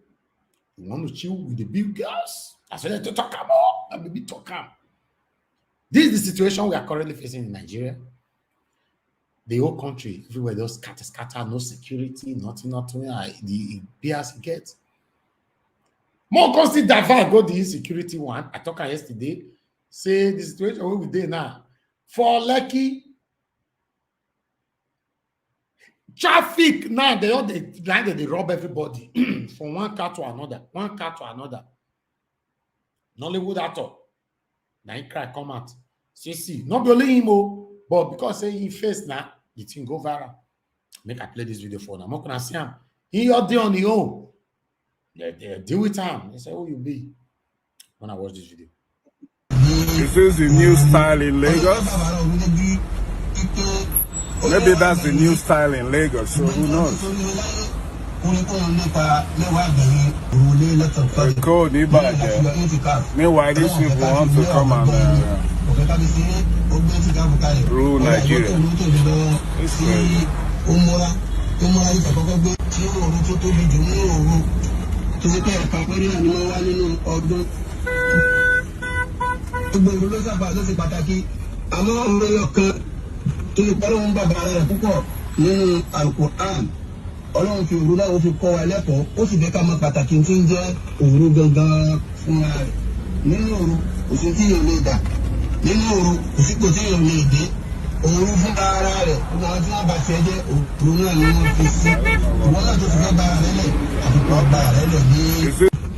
You want to chill with the big girls? That's what they talk about. And maybe talk about. This is the situation we are currently facing in Nigeria. The whole country, everywhere, those scatter, no security, nothing, the BRC gets. More constant divide go the insecurity one. I talked yesterday. Say the situation where we dey now. For Lekki, traffic now, they rob everybody from one car to another. Nollywood actor. Now he cry come out. See, not only him, but because say he face now, the thing go viral. Make I play this video for them. I'm not gonna see him. He out there on the own. They deal with him. They say, who you be? When I watch this video. Is this the new style in Lagos? Maybe that's the new style in Lagos, so who knows? The code, meanwhile, these people want to come and rule Nigeria. It's crazy. Ọlọ́run fi òru náà ó fi kọ́ wa lẹ́kọ̀ọ́ ó sì fẹ́ ká mọ̀ pàtàkì tí ń jẹ́ òru gangan fúnra rẹ̀ nínú òru kò sí tí yóò lè dà nínú òru kò sí kò tí yóò lè dé òru fún ara rẹ̀ gbogbo àwọn tí wọ́n bá tiẹ̀ jẹ́ òru náà ni wọ́n fi sí ìwọ náà tó ti fẹ́ bá ara rẹ̀ lẹ̀ àfikún ọba rẹ̀ lẹ̀ ní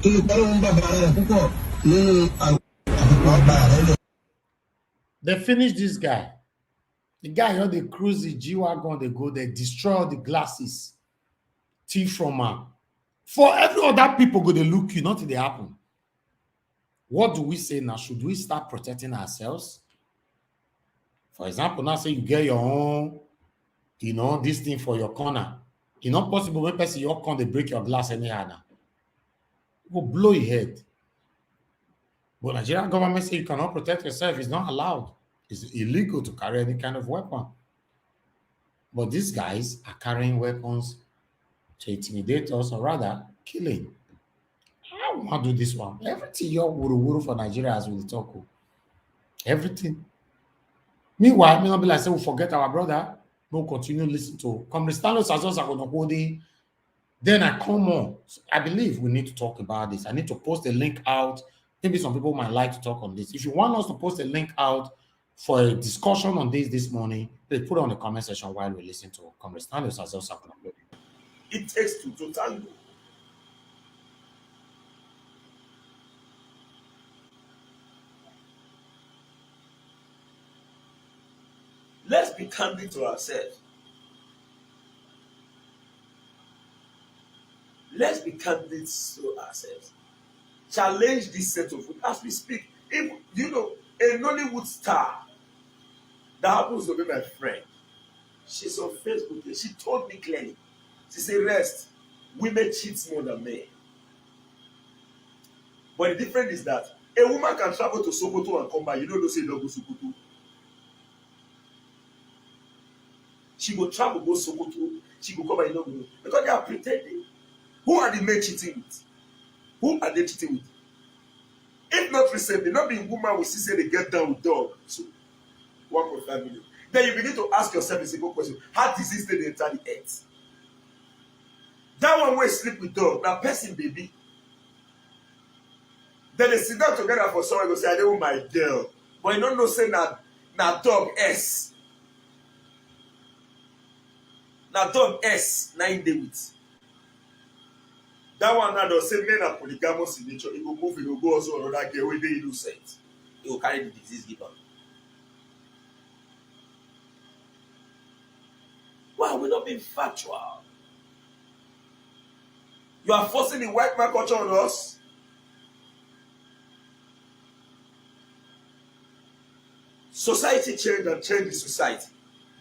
kí ni pẹ́lú ń bá ara rẹ̀ púpọ̀ nínú àfikún ọba rẹ̀ lẹ̀. They finish this guy. The guy, you know, they cruise the G-Wagon, they go, they destroy all the glasses. Thief from her. For every other people go, they look you, nothing they happen. What do we say now? Should we start protecting ourselves? For example, now say you get your own, you know, this thing for your corner. It's not possible when person your corner, they break your glass anyhow now. It will blow your head. But Nigerian government say you cannot protect yourself. It's not allowed. It's illegal to carry any kind of weapon. But these guys are carrying weapons to intimidate us, or rather, killing. I want to do this one. Everything you're wuru for Nigeria as we talk. Everything. Meanwhile, me not be like say we forget our brother. We'll continue listening to Comrade Stanley Sazos. Then I come on. I believe we need to talk about this. I need to post a link out. Maybe some people might like to talk on this. If you want us to post a link out for a discussion on this morning, please put it on the comment section while we listen to Comrade Stanley Sazos. It takes two to tango. Let's be candid to ourselves. Let's be candid to ourselves. Challenge this set of food as we speak. If you know a Nollywood star that happens to be my friend, she's on Facebook. She told me clearly. She said, "Rest, women cheat more than men." But the difference is that a woman can travel to Sokoto and come back. You know, they say don't go Sokoto. She go travel, go Sokoto. She go come back, you know, because they are pretending. Who are the men cheating with? Who are they cheating with? If not recently, not being woman, we see say they get down with dog. So 1.5 million. Then you begin to ask yourself a simple question: how disease did they enter the earth? That one way sleep with dog, now person baby. Then they sit down together for someone go say, I don't my girl. But you don't know say na dog S. Na dog S, na in the with. That one now does say men are polygamous in nature. It will move, it will go also another girl where they innocent. It will carry the disease given. Why are we not being factual? You are forcing the white man culture on us. Society changed and changed the society.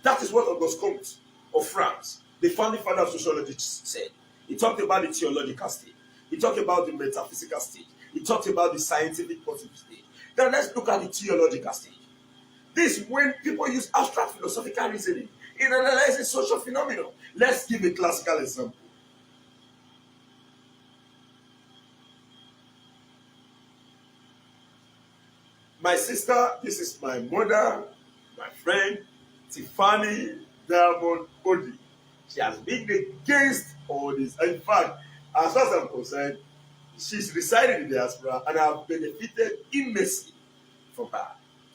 That is what Auguste Comte of France, the founding father of sociology, said. He talked about the theological stage. He talked about the metaphysical stage. He talked about the scientific positive stage. Now let's look at the theological stage. This is when people use abstract philosophical reasoning in analyzing social phenomena. Let's give a classical example. My sister, this is my mother, my friend, Tiffany Diamond Odi. She has been against all this. In fact, as far as I'm concerned, she's residing in the diaspora and I've benefited immensely from her.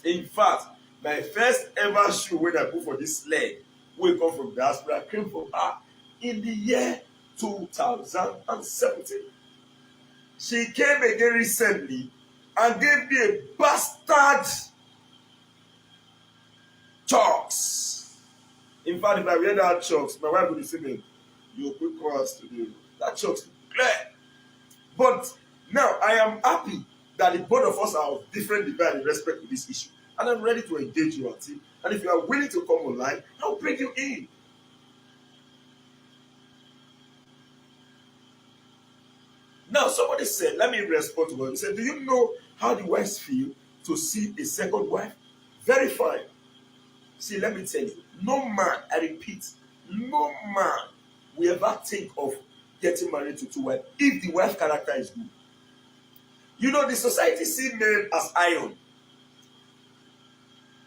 In fact, my first ever shoe when I put for this leg, we come from diaspora, came from her in the year 2017. She came again recently and gave me a bastard chalks. In fact, if I wear that chalks, my wife would say, "Man, you quick cross to do that chalks clear." But now I am happy that the both of us are of different divide in respect to this issue. And I'm ready to engage you, Auntie. And if you are willing to come online, I'll bring you in. Now, somebody said, let me respond to her. He said, do you know how the wives feel to see a second wife? Very fine. See, let me tell you, no man, I repeat, no man will ever think of getting married to two wives if the wife character is good. You know, the society see men as iron.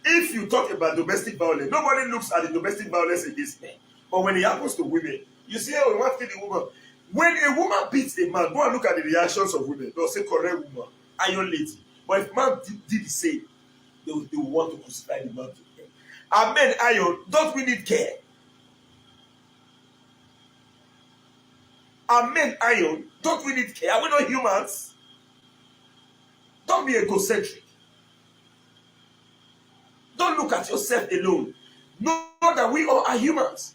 If you talk about domestic violence, nobody looks at the domestic violence against men. But when it happens to women, you see, oh, what did the woman? When a woman beats a man, go and look at the reactions of women. They'll say, correct woman, iron lady. But if man did the same, they will want to crucify the man to them. Are men iron? Don't we need care? Are men iron? Don't we need care? Are we not humans? Don't be egocentric. Don't look at yourself alone. Know that we all are humans.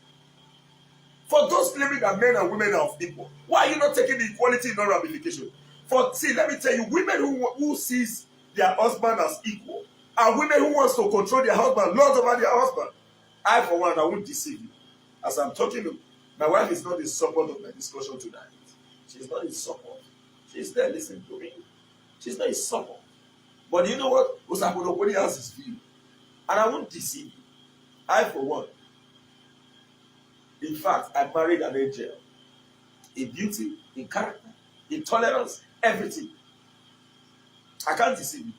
For those claiming that men and women are equal, why are you not taking the equality in all ramification? See, let me tell you, women who sees their husband as equal are women who wants to control their husband, lord over their husband. I, for one, I won't deceive you. As I'm talking to my wife is not in support of my discussion tonight. She's not in support. She's there listening to me. She's not in support. But you know what? Nobody else is view. And I won't deceive you. I, for one, in fact, I married an angel. In beauty, in character, in tolerance, everything. I can't deceive you.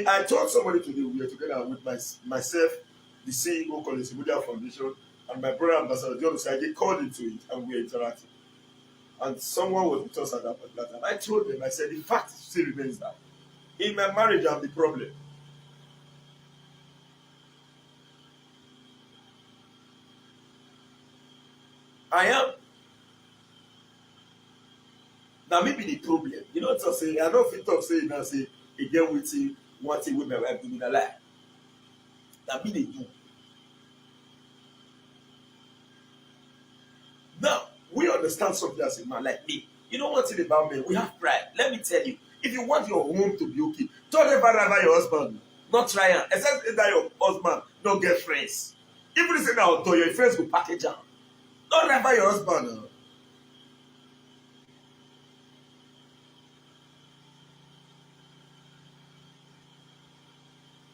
I told somebody today we were together with myself, the CEO, Collins Media Foundation, and my brother Ambassador John Osai. They called into it and we were interacting. And someone was with us at that particular time. I told them, I said, the fact still remains that in my marriage, I'm the problem. I am. Now maybe the problem. You know what I'm saying? I know if you talk say now say again with you one thing with my wife doing a lie. That me they do. Now we understand something as a man like me. You know one thing about men, we have pride. Let me tell you, if you want your home to be okay, don't ever rather your husband. Not try and except that your husband don't get friends. Even if you say now your friends will package out. Don't remember your husband.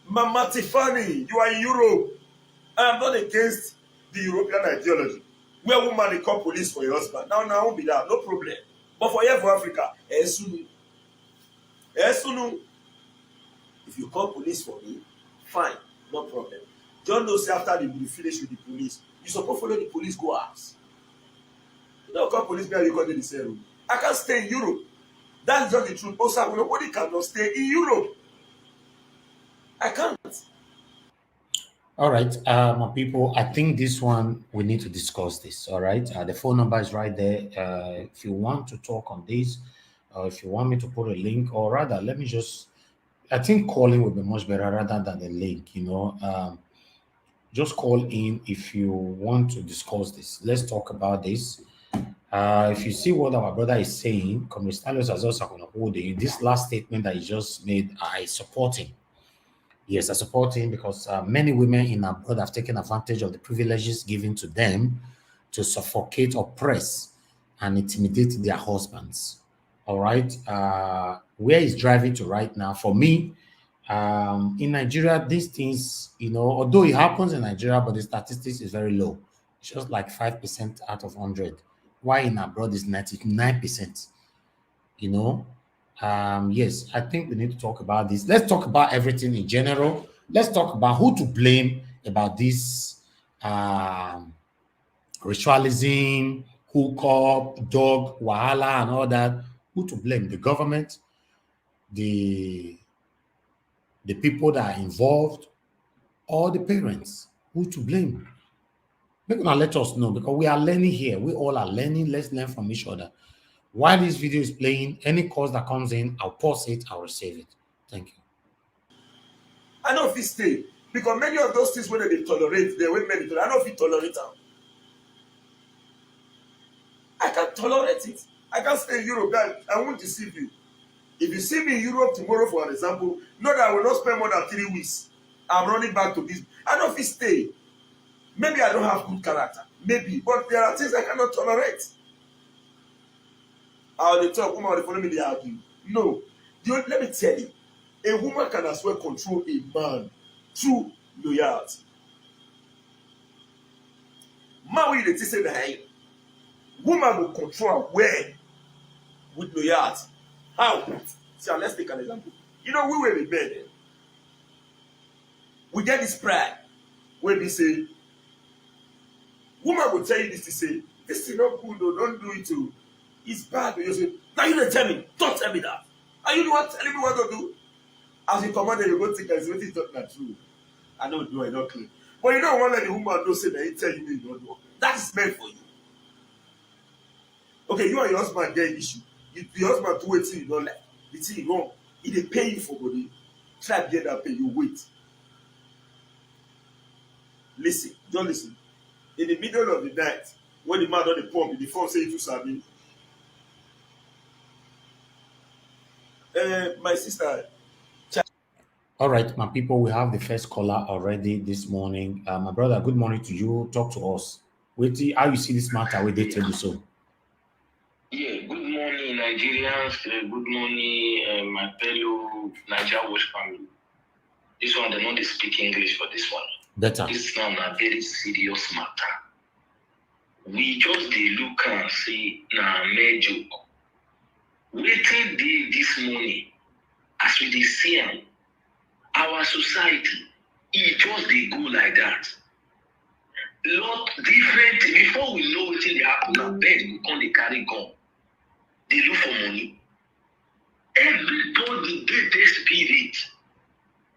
Mama Tiffany, you are in Europe. I am not against the European ideology. Where woman they call police for your husband. Now won't be that, no problem. But for here for Africa, Esunu. If you call police for me, fine, no problem. John knows after they finish with the police. You suppose follow the police go out. You don't call police now you call the same room. I can't stay in Europe. That's just the truth. Also, nobody cannot stay in Europe. I can't. All right, my people, I think this one, we need to discuss this, all right? The phone number is right there. If you want to talk on this, or if you want me to put a link, or rather, let me just, I think calling would be much better rather than the link, you know. Just call in if you want to discuss this. Let's talk about this. If you see what our brother is saying, Comrade Stylus has also holding this last statement that he just made, I support him. Yes, I support him because many women in abroad have taken advantage of the privileges given to them to suffocate, oppress, and intimidate their husbands. All right. Where is driving to right now? For me, in Nigeria, these things, you know, although it happens in Nigeria, but the statistics is very low. It's just like 5% out of 100. Why in abroad is 99%? You know, yes, I think we need to talk about this. Let's talk about everything in general. Let's talk about who to blame about this ritualism, hookup, dog, wahala, and all that. Who to blame? The government, the people that are involved, or the parents? Who to blame? Maybe now let us know, because we are learning here. We all are learning. Let's learn from each other. While this video is playing, any calls that comes in, I'll pause it, I'll receive it. Thank you. I know if he stay, because many of those things when they tolerate, they will many. I know if he tolerate them. I can't tolerate it. I can't stay in Europe. I won't deceive you. If you see me in Europe tomorrow, for an example, know that I will not spend more than 3 weeks. I'm running back to this. I know if he stay. Maybe I don't have good character. Maybe. But there are things I cannot tolerate. How they talk, woman, they follow me, they argue. No. Let me tell you, a woman can as well control a man through loyalty. Man, we they say that woman will control her well with loyalty. How? See, let's take an example. You know, we were in bed. We get this pride where we say, woman will tell you this to say, this is not good, though, don't do it too. It's bad. You say, now you don't tell me. Don't tell me that. Are you the one telling me what to do? As a commander, you go think as what you talk not true. I don't do it, not clean. But you don't want to let the woman know say that he tell you you don't know. That is meant for you. Okay, you and your husband get issue. Your husband do wetin you don't like. The thing wrong. He dey pay you for body. Try to get that pay. You wait. Listen, don't listen. In the middle of the night, when the man don dey pump, the phone say you too sabi. My sister. All right, my people, we have the first caller already this morning. My brother, good morning to you. Talk to us. Wait, how you see this matter with the table so? Yeah, good morning, Nigerians. Good morning, my fellow Niger Watch family. This one, they know they speak English for this one. Better. This is now a very serious matter. We just dey look and say, nah, mere joke. Waiting day this morning, as we dey see am, our society, it just dey go like that. Lot different, before we know wetin dey happen now, bed go come dey carry gun. They look for money. Everybody get their spirit.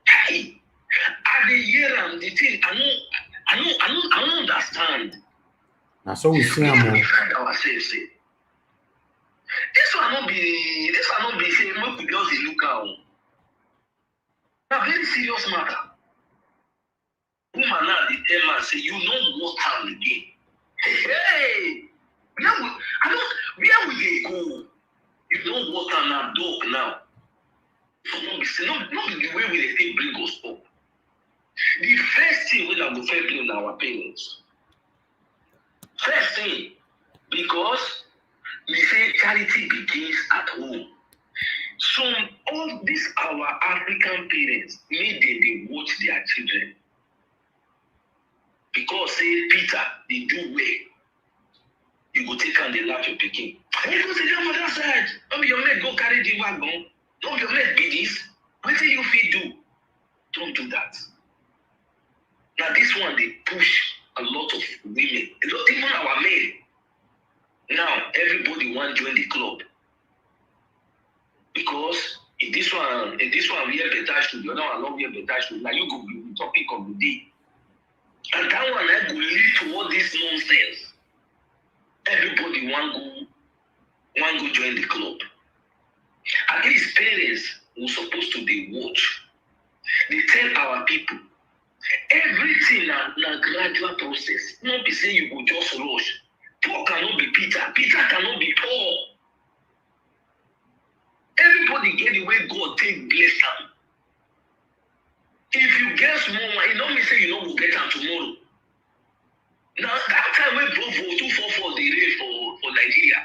Hey, I dey hear am the thing. I don't understand. Now, so we see We him. find ourselves say, this one not be say make we just dey look am. Na very serious matter. Woman now dey tell man say you no work am again. Hey, where we dey go? You don't work am na dog now. So no be the way we dey take bring us up. The first thing wey I go first blame na our parents. First thing, because we say charity begins at home. So all these our African parents make them dey watch their children. Because say Peter, they do well. You go take and they laugh your pikin. Hey, go sit down for that side. Don't be your mate go carry the wagon. Don't be your mate be this. What do you feel do? Don't do that. Now this one they push a lot of women, a lot even our men. Now everybody want to join the club. Because if this one wear better shoes, the other one not wear better shoes. Now you go be the topic of the day. And that one I go lead to all this nonsense. Everybody want go join the club. At least parents who supposed to be watch. They tell our people everything na gradual process. Not be say you go just rush. Paul cannot be Peter. Peter cannot be Paul. Everybody get the way God take bless them. If you get small, it don't mean say you don't go get them tomorrow. Now that time when Volvo 244 the race for Nigeria,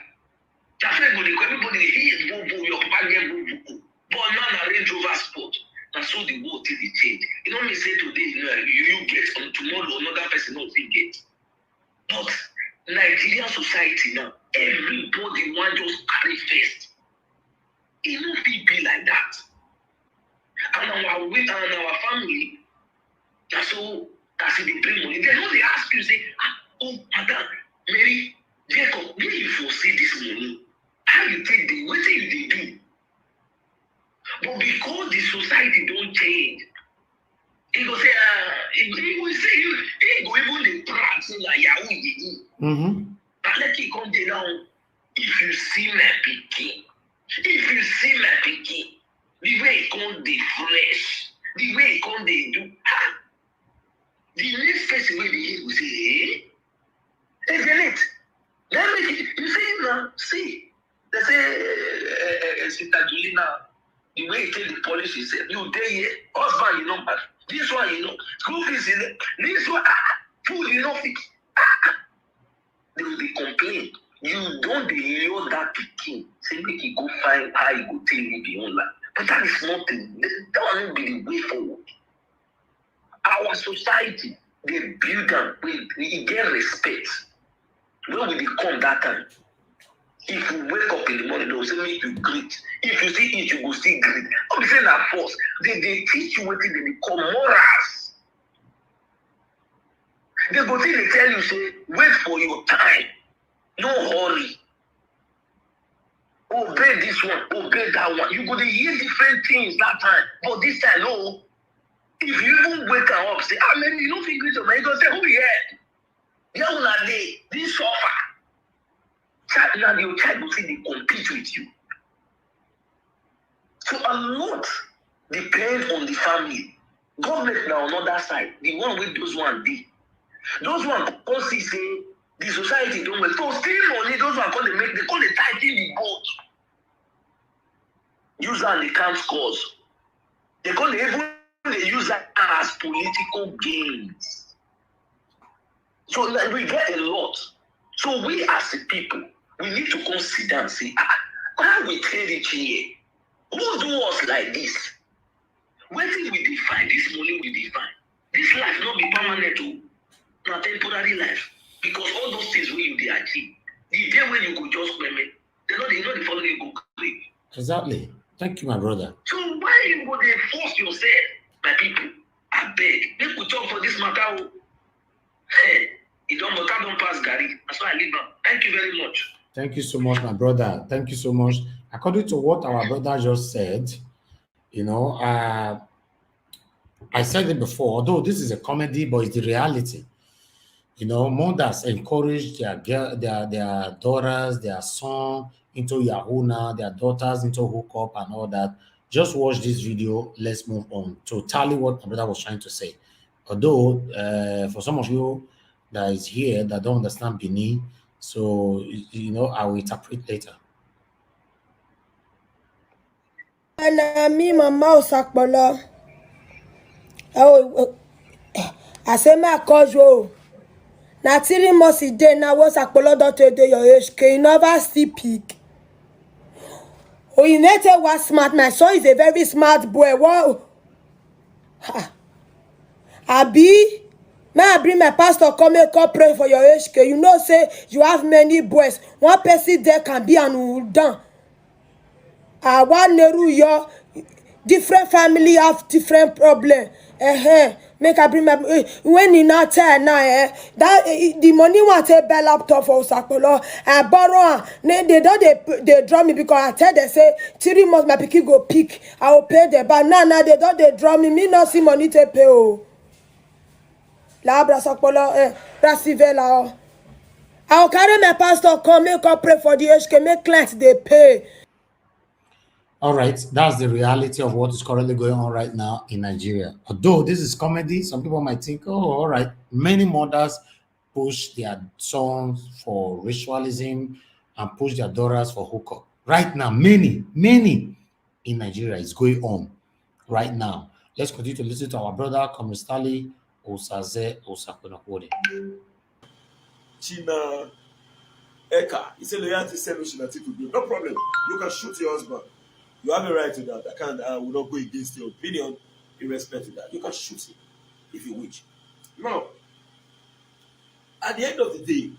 that's why everybody hears Volvo, your papa get Volvo. But now na Range Rover Sport. That's so the world till it change. It don't mean say today you get on tomorrow another person not will get. But Nigerian society now, everybody want just carry first. It no fit be like that. And our family, that's so as they bring money. They know they ask you say, oh madam, Mary, Jacob, when you foresee this money, how you take the what thing they do? But because the society don't change, he go say, he will say, he go even the practice like Yahoo they do. But let it come down. If you see my pikin, the way it come dey fresh, the way it come dey do, the next person wey dey hear go say, hey, Janet, let me you see now, see, they say, Sister Julina, the way you take the policy, say, you dey here, husband, you know, this one, you know, school fees, this one, food, you know, fit. They will be complain. You don't lure that pikin. Say make he go find how he go take live your own life. But that is nothing. That will not be the way forward. Our society, they build them with we get respect. Where will they come that time? If you wake up in the morning, they will say make you greet. If you see it, you go see greet. Don't be saying that force. They teach you what they call morals. They go till they tell you, say, wait for your time. No hurry. Obey this one, obey that one. You go to hear different things that time. But this time, no. If you even wake her up, say, ah, man, you don't think great, man, you gonna say, who yeah? Yeah, una dey, this suffer. Now your child will say they compete with you. So a lot depends on the family. Government now on other side, the one with those one dey. Those one come see say the society don't well. So still money, those one call they tighten the boat. Use that and they can't scores. They use that as political gains. So like, we get a lot. So we as a people, we need to consider and say, why we take it here? Who do us like this? When we define this money, we define. This life not be permanent too, not temporary life. Because all those things where you dey achieve, the day when you go just payment, they know the following you go grave. Exactly. Thank you, my brother. So why you go dey force yourself, my people? I beg, make we talk for this matter. Hey, it don't pass Gary. That's why I leave now. Thank you very much. Thank you so much, my brother. Thank you so much. According to what our brother just said, you know, I said it before, although this is a comedy, but it's the reality. You know, mothers encourage their daughters, their son into Yahoo, their daughters into hookup and all that. Just watch this video. Let's move on to tally what my brother was trying to say. Although, for some of you that is here that don't understand Bini, so, you know, I will interpret later. And me, my mouse, I say, my cause, now, 3 months a day, now, what's a color dot your age? Can you never see peak? Oh, you need to was smart. My son is a very smart boy. Wow. Abi, may I bring my pastor come pray for your HK? You know, say you have many boys. One person there can be an udon. One Neru, your different family have different problem. Make I bring my when in that time now, that the money want to buy laptop for Sakolo. I borrow. They don't they draw me because I tell they say 3 months my pikin go pick. I will pay them, but now they don't they draw me. Me not see money to pay. Oh, la bra Sakolo Brasivela. I'll carry my pastor come make up pray for the HK. Make clients they pay. All right, that's the reality of what is currently going on right now in Nigeria. Although this is comedy, some people might think, oh, all right, many mothers push their sons for ritualism and push their daughters for hookup. Right now, many in Nigeria is going on right now. Let's continue to listen to our brother, Komistali Osaze Osakonakode. China Eka, he said, loyalty solution to do. No problem. You can shoot your husband. You have a right to that. I will not go against your opinion in respect to that. You can shoot him if you wish. Now, at the end of the day,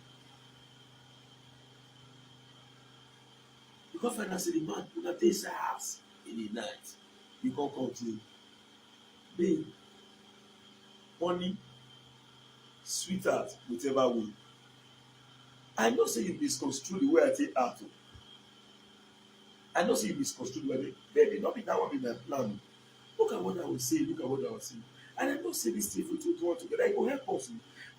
you can't find out the man who can take house in the night. You can't come to him. Babe, honey, sweetheart, whatever way. I know say you misconstrue the way I take out. I know say you misconstrue the way, baby, not be that one be my plan. Look at what I will say, look at what I will say. And I know say this thing for 2 to 1 together, it will help us.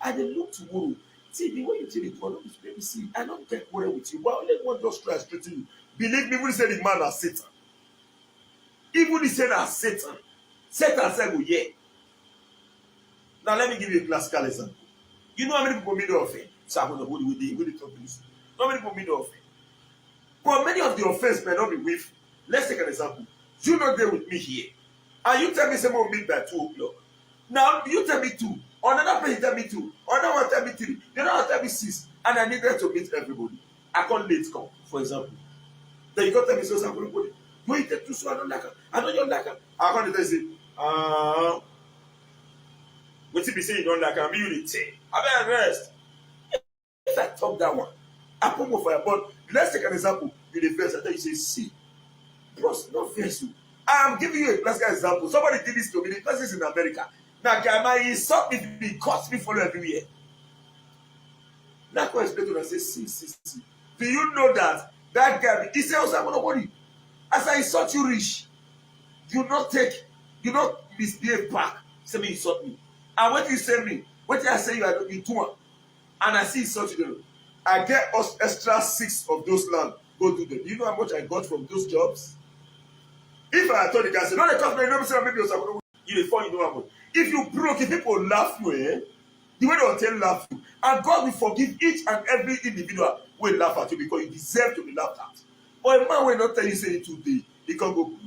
And then look tomorrow. See, the way you tell it, baby, see, I don't get worried with you, but only one just try straight to you. Believe me, when he said the man as Satan. Even he said as Satan. Satan said, oh, yeah. Now, let me give you a classical example. You know how many people made the offense? So I'm going to hold you with the topic. How many people made the offense? But many of the offense may not be with. Let's take an example. You not there with me here. And you tell me someone meet by 2 o'clock. Now, you tell me 2. Another person tell me 2. Another one tell me 3. The other one tell me 6. And I needed to meet everybody. I can't late come, for example. Then you can't tell me so something. When you take 2, so I don't like her. I know you don't like her. I can't tell you, what if you say you don't like her? Me, you say, I better rest. If I talk that one, I put more fire. But let's take an example. You the verse, I tell you, say, see, bros, not verse you. I'm giving you a classical example. Somebody did this to me. The person is in America. Now, guy, he insult me, he cuts me follow everywhere. Now, I explain to him and say, see. Do you know that guy, he said, I'm going to worry. As I insult you, rich, do not misbehave back Say me insult me. And what you say me? What I say you are in two one. And I see insult you. I get us extra 6 of those land. Go do them. You know how much I got from those jobs? If I told the guy, say, no, they cost me, no, maybe you before you know how much. If you broke, if people laugh you, the way they will tell laugh you, and God will forgive each and every individual who will laugh at you because you deserve to be laughed at. But a man will not tell you say it today, he can't go broke.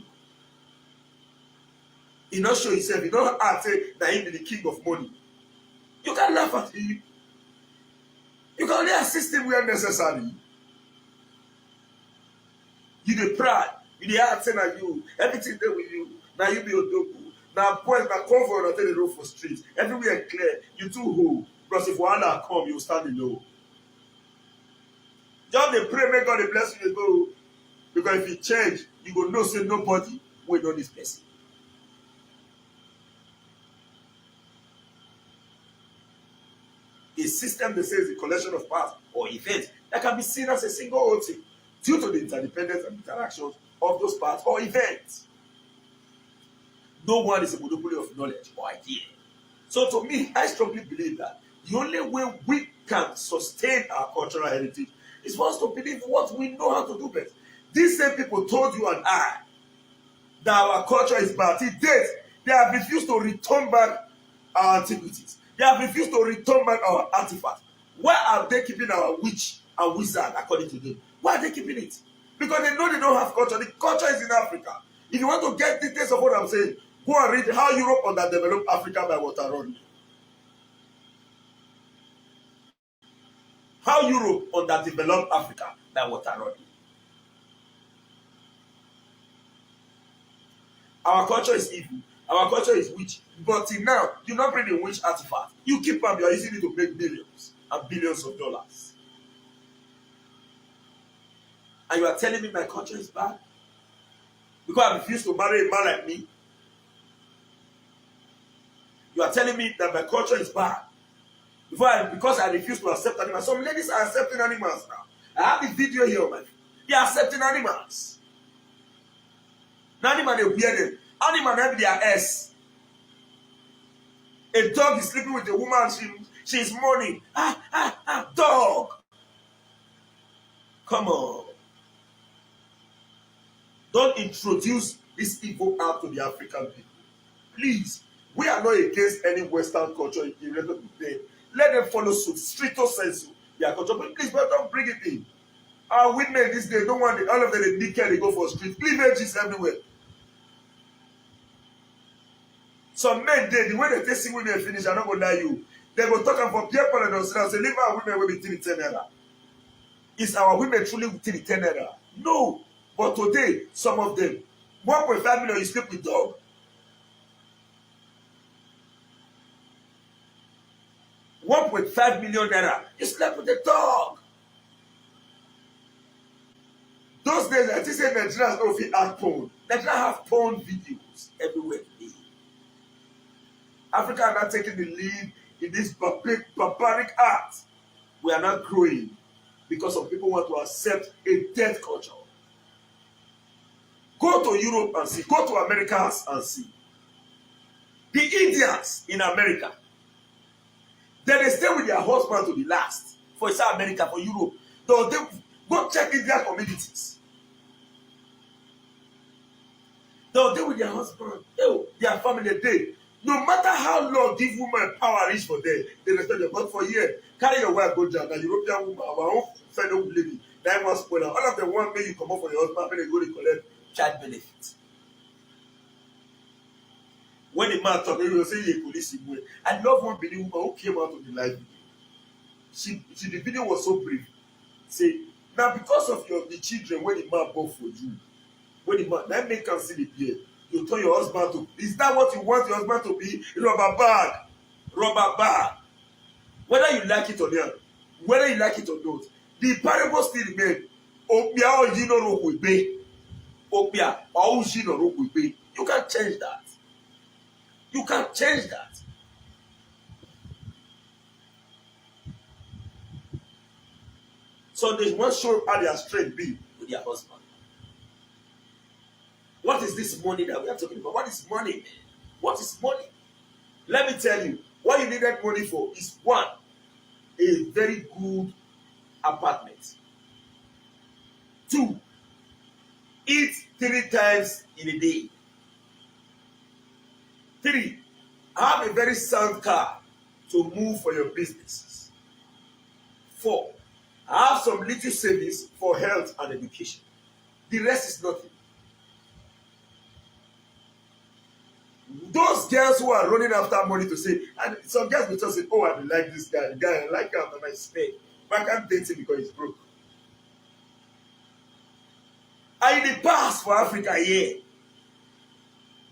He not show himself, he don't say that he be the king of money. You can laugh at him. You can only assist him where necessary. You the pride, you the heart say na you, everything there with you. Now you be odogu. Now point, now come for and tell the road for streets. Everywhere clear, you too who. Because if wahala come, you stand low. Just dey pray, make God bless you, go. Because if you change, you go know say nobody will know this person. A system that says a collection of parts or events that can be seen as a single whole thing due to the interdependence and interactions of those parts or events. No one is a monopoly of knowledge or idea. So to me, I strongly believe that the only way we can sustain our cultural heritage is for us to believe what we know how to do best. These same people told you and I that our culture is bad. To date, they have refused to return back our antiquities. They have refused to return back our artifacts. Why are they keeping our witch and wizard according to them? Why are they keeping it? Because they know they don't have culture. The culture is in Africa. If you want to get details of what I'm saying, go and read How Europe Underdeveloped Africa by Walter Rodney. How Europe Underdeveloped Africa by Walter Rodney. Our culture is evil. Our culture is witch. But till now, you not bring the witch artifact. You keep them, you are using it to make millions and billions of dollars. And you are telling me my culture is bad? Because I refuse to marry a man like me? You are telling me that my culture is bad? Because I refuse to accept animals. Some ladies are accepting animals now. I have the video here on my phone. They are accepting animals. Now animal they wear them. Animal have their S. A dog is sleeping with a woman, she's mourning. Dog. Come on. Don't introduce this evil out to the African people. Please, we are not against any Western culture in relation to them. Let them follow suit, stricto sensu, their culture. But please, but don't bring it in. Our women this day don't want it. All of them, they naked, they go for street. Cleavages everywhere. Some men, the way they take women finish, I'm not going to lie you. They go talk and for Pierre Paul and say, leave our women will be 10 naira. Is our women truly 10 naira? No. But today, some of them, 1.5 million, you sleep with dog. $1.5 million naira, you slept with a dog. Those days, I think say Nigerians don't feel at porn. Nigerians have porn videos everywhere today. Africa are not taking the lead in this barbaric art. We are not growing because some people want to accept a dead culture. Go to Europe and see. Go to America and see. The Indians in America, they stay with their husband to the last. For South America, for Europe. They go check Indian communities. They'll deal with their husband, their family, they. No matter how long give woman power reach for them, they respect them. But for years, carry your wife go down. The European woman, our own fellow lady, that one spoiler. All of them want make you come up for your husband, when they go to collect child benefits. When the man talk, he will say, "Ye police boy." I love one Benin woman who came out of the live video. The video was so brief. Say, now because of the children, when the man born for you, when the man, that make can see the beard. You turn your husband to, is that what you want your husband to be? Rubber bag. Rubber bag. Whether you like it or not, whether you like it or not, the parable still remains. Opia or you know rope will be. Opia or you know rope will be. You can't change that. You can't change that. So they want to show how their strength be with their husband. What is this money that we are talking about? What is money? What is money? Let me tell you, what you needed money for is one, a very good apartment. 2, eat 3 times in a day. 3, have a very sound car to move for your businesses. 4, have some little savings for health and education. The rest is nothing. Those girls who are running after money to say, and some girls will just say, oh, I like this guy, the guy I like him, and I spend. But I can't date him because he's broke. And in the past for Africa, yeah,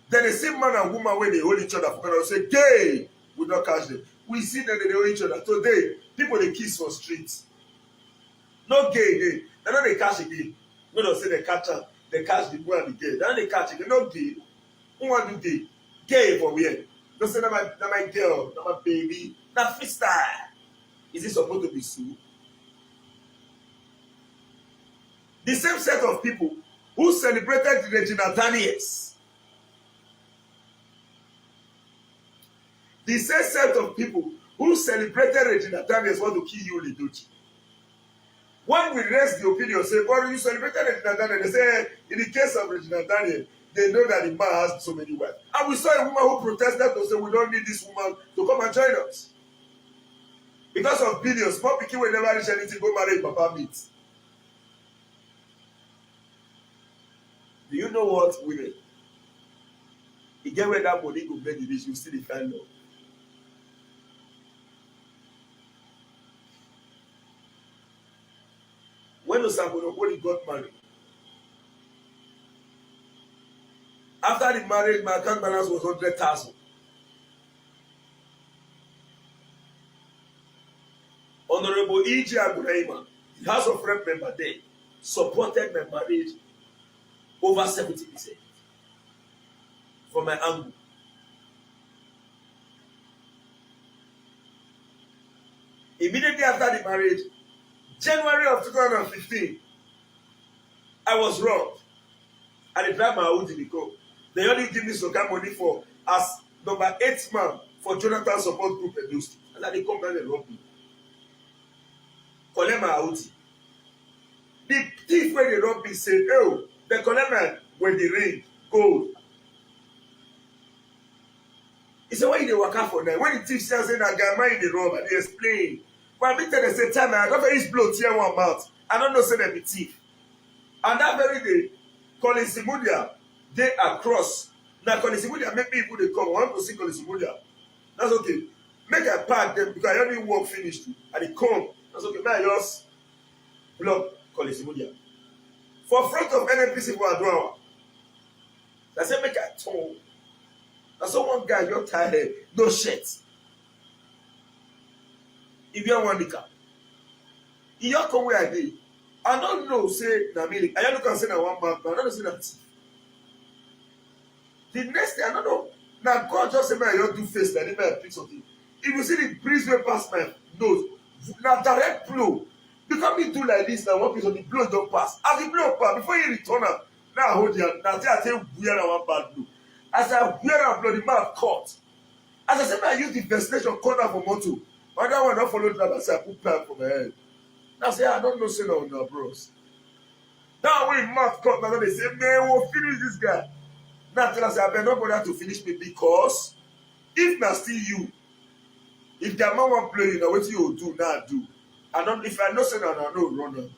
then the same man and woman when they hold each other for God, say, gay, we not catch them. We see that they hold each other. Today, people they kiss for streets. Not gay again. They know they catch again. No, don't say they catch them. They catch the boy and the gay. They know they catch again. Not gay. Who want to do gay? Gay for where? Don't say that my girl, that my baby, that freestyle. Is it supposed to be so? The same set of people who celebrated Regina Daniels. The same set of people who celebrated Regina Daniels want to kill you, Lidochi. When we raise the opinion, say, well, you celebrated Regina Daniels, they say, in the case of Regina Daniels, they know that the man has so many wives. And we saw a woman who protested to say, we don't need this woman to come and join us. Because of billions, small people will never reach anything, go marry Papa meet. Do you know what, women? You get where that money go make the rich, you still find love. When Osagbonokoli got married, after the marriage, my account balance was 100,000. Honorable E.J. Aburaima, the House of Rep member there, supported my marriage over 70% from my angle. Immediately after the marriage, January of 2015, I was robbed. And they drive my Audi because they only give me some kind of money for as number 8 man for Jonathan support group Edo State. And then they come down and rob me. Collect my Audi. The thief when they rob me said, oh, they collect my when they rain, gold. He said, why you dey waka for now? When the thief says that guy man in the rob, and they explain. But I mean tell them say time I got very blow tear one mouth. I don't know say they be thief. And that very day, Collins Simudia, they across. Now Collins Simudia make people they come. I want to see Collins Simudia. That's okay. Make a pack them because I only work finished. And they come. That's okay. Now yours block Collins Simudia. For front of NNPC for Adwawa. I said make a tone. That's one guy, you're tired, no shirt. If you want the car, you come where I did. I don't know, say, Namili. I don't know, say, na one man, but I don't know, say, that. The next thing, I don't know. Now, God just say, man, you don't do face, like, I pick something. If you see the breeze way past my nose, now direct blow. Because me do like this, now one piece of the blow don't pass. As the blow pass, before you return, now hold you, now I tell you, we are one bad blow. As I wear and blow, the man caught. As I said, I use the ventilation corner for motor. But that one don't follow driver, I say, I put pipe for my head. Now I say, I don't know, say no, no, bros. Now when mouth cut, now they say, man, we'll finish this guy. Now tell us, I better not bother to finish me because if now still you, if the man won't play you, now what you will do, now do. I don't, if I know, say no, no, no, run on.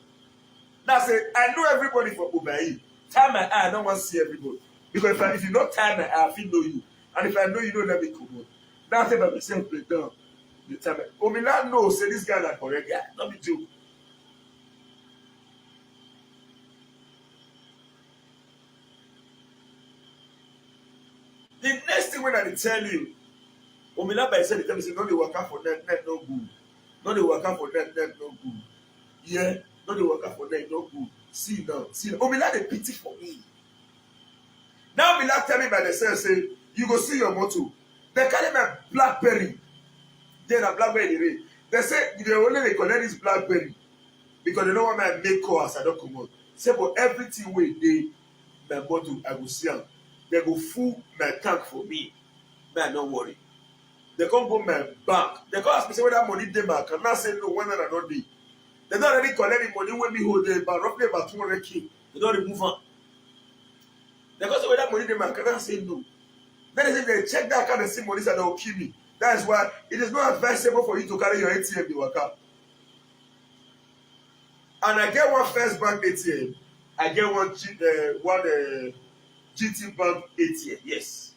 Now I say, I know everybody for Ubai. Time my eye, I don't want to see everybody. Because if you not time my eye, I feel know you. And if I know you, don't let me come on. Now I say by myself, play down. The time I now know, say this guy like correct guy, not be joke. The next thing when I tell you, Omila by said, they say, no, they work out for net, no good. No, they work out for net, no good. Yeah, no, they work out for net, no good. See now, see now. Omila, they pity for me. Now, Omila tell me by themselves, say, you go see your motto. They carry my Blackberry. Then a Blackberry in the rain. They say, they only they collect this Blackberry because they don't want my make calls, I don't come out. Say, but everything way they, my motto, I go see them. They go full my tank for me. Man, don't worry. They can't go my bank. They can't ask me say whether money dey my account. Now say no, when I don't dey. They don't already collect the money when me hold there, but roughly about 200K. They don't remove am. They can't say whether money dey my account. Now say no. Then they say they check that account and see money, so they will kill me. That is why it is not advisable for you to carry your ATM in your account. And I get one First Bank ATM. I get one GT Bank ATM. Yes.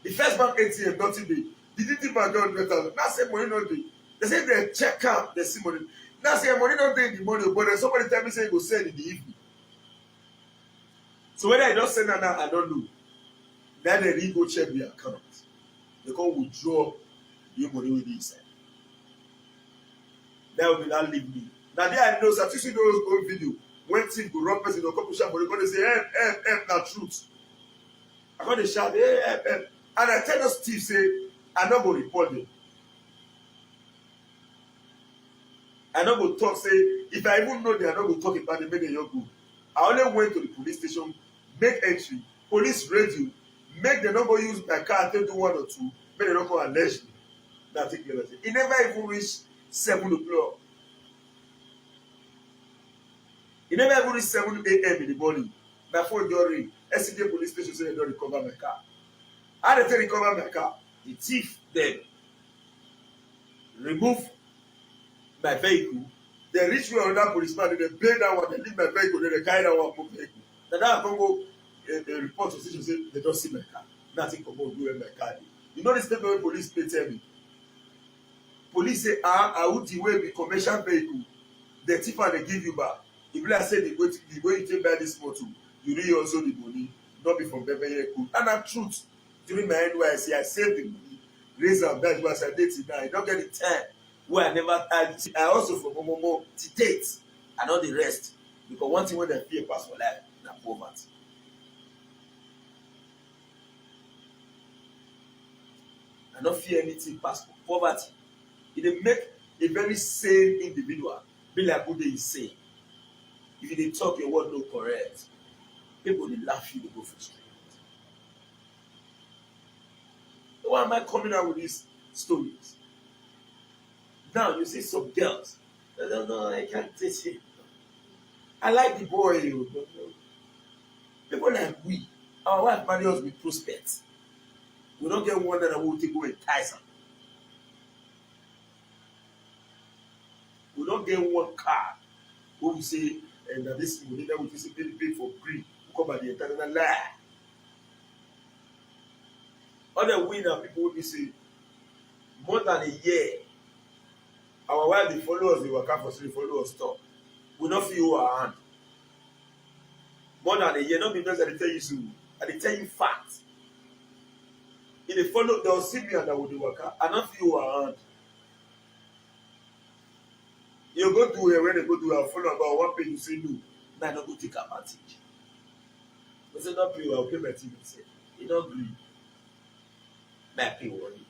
The First Bank ATM nothing dey. The GT Bank don't get out. Now say money not dey. They say they check out, they see money. Now say money not dey in the morning, but then somebody tell me say you go send in the evening. So whether I don't send that now, I don't know. Then they go check the account. They can withdraw the money with inside. That will be that leave me. Now there I know, so you see those old video when things go wrong, person will come shout, but they're going to say, help, na truth. I got to shout, help. And I tell those Steve, say, I'm not going to report them. I'm not going to talk, say, if I even know they are not going to talk about them, make them not good. I only went to the police station, make entry, police radio, make them not go use my car until do 1 or 2, make them not go allege me. That's it. It never even reached 7 o'clock. It never even reached 7 a.m. in the morning. My phone don't ring. SCJ police station say they don't recover my car. How did they recover my car? The thief then remove my vehicle. They reach me on that policeman, they pay that one, they leave my vehicle, then they carry that one for vehicle. Now I can go report to station say they don't see my car. Nothing come on, go in my car. You know the statement when police pay tell me. Police say, I would the way be commercial vehicle. The thief and they give you back. If I say the way you take buy this motor, you really also the money, not be from Bebe. And that's truth. During my NYC, I saved the money, raise and that's why I did it now. I don't get the time where I never had. I also from Momo to date and all the rest. Because one thing when they fear pass for life, na poverty. I don't fear anything past poverty. It make a very sane individual be like who they insane. If you talk your word no correct, people will laugh you, they go for straight. Why am I coming out with these stories? Now you see some girls. I don't know, I can't take it. I like the boy. People like we, our wife marry us with prospects. We don't get one that will take away ties. We don't get one car who will say, and this money that we just pay for free, come by the entire lie. Other winner people will be say, more than a year, our wife they follow us, they work out for free, follow us stop. We not feel our hand. More than a year, not because I tell you so, I tell you facts. If they follow, they'll see me and I will do work out. I not feel our hand. You go to where they go to, I'll follow about 1 page, you say no. Now I don't go take advantage. We say not pay, I'll pay my team. He don't agree. Now I pay one.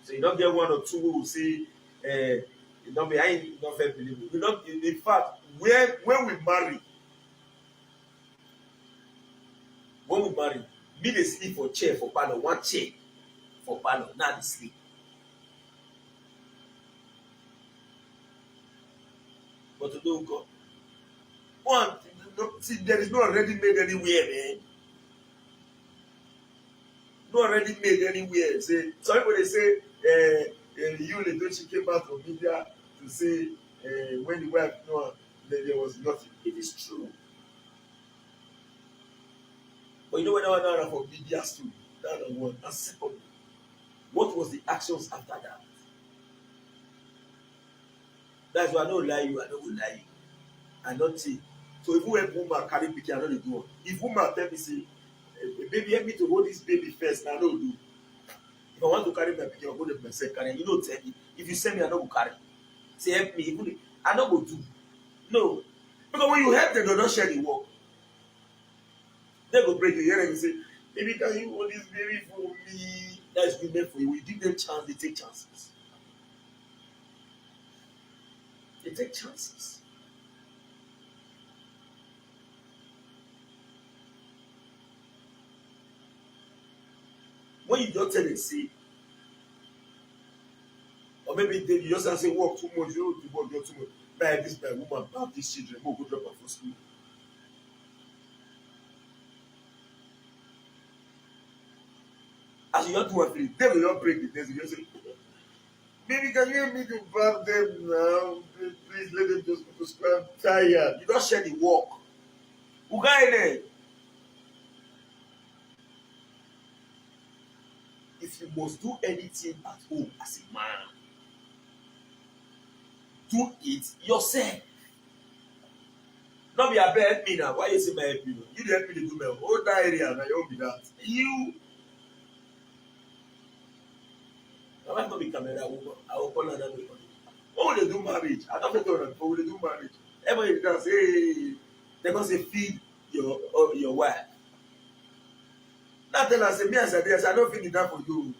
So you don't get 1 or 2 who will say, you don't be, I ain't not fair believable. You know, in fact, when we marry, me they sleep for chair for panel, 1 chair for panel, now they sleep. But to do God, one, see, there is no already made anywhere, man. No already made anywhere. Say, some people they say, you don't she came out from media to say when the wife no, there was nothing. It is true. But you know when I went for media too, that one. And second, what was the actions after that? That's why I don't lie you, I don't lie you. I don't say. So if woman carry picture, I don't do it. If woman tell me say, baby, help me to hold this baby first, I don't do. If I want to carry my picture, I'll go to myself carry. You know, tell me. If you send me, I don't go carry. Say help me, even I don't go do. No. Because when you help them, they don't share the work. They go break your ear and you say, baby, can you hold this baby for me? That's been meant for you. We give them chance, they take chances. They take chances. when you just tell them say, or maybe you just say work too much, you don't work too much. Buy this by woman, buy these children, go drop her for school. As you don't do one thing, they will not break the desk. You just say, baby, can you help me to bath them now? Please let them just go to school. I'm tired. You don't share the work. Ugaile. If you must do anything at home as a man, do it yourself. Not be a help me now. Why you say my help you? You help me to do my whole area now. You be that. You. I might not be camera woman. I will call another woman. When they do marriage, I don't know that. When they do marriage, everybody does. Hey, they must say feed your wife. Now tell us, me as a day, I don't feed enough for you.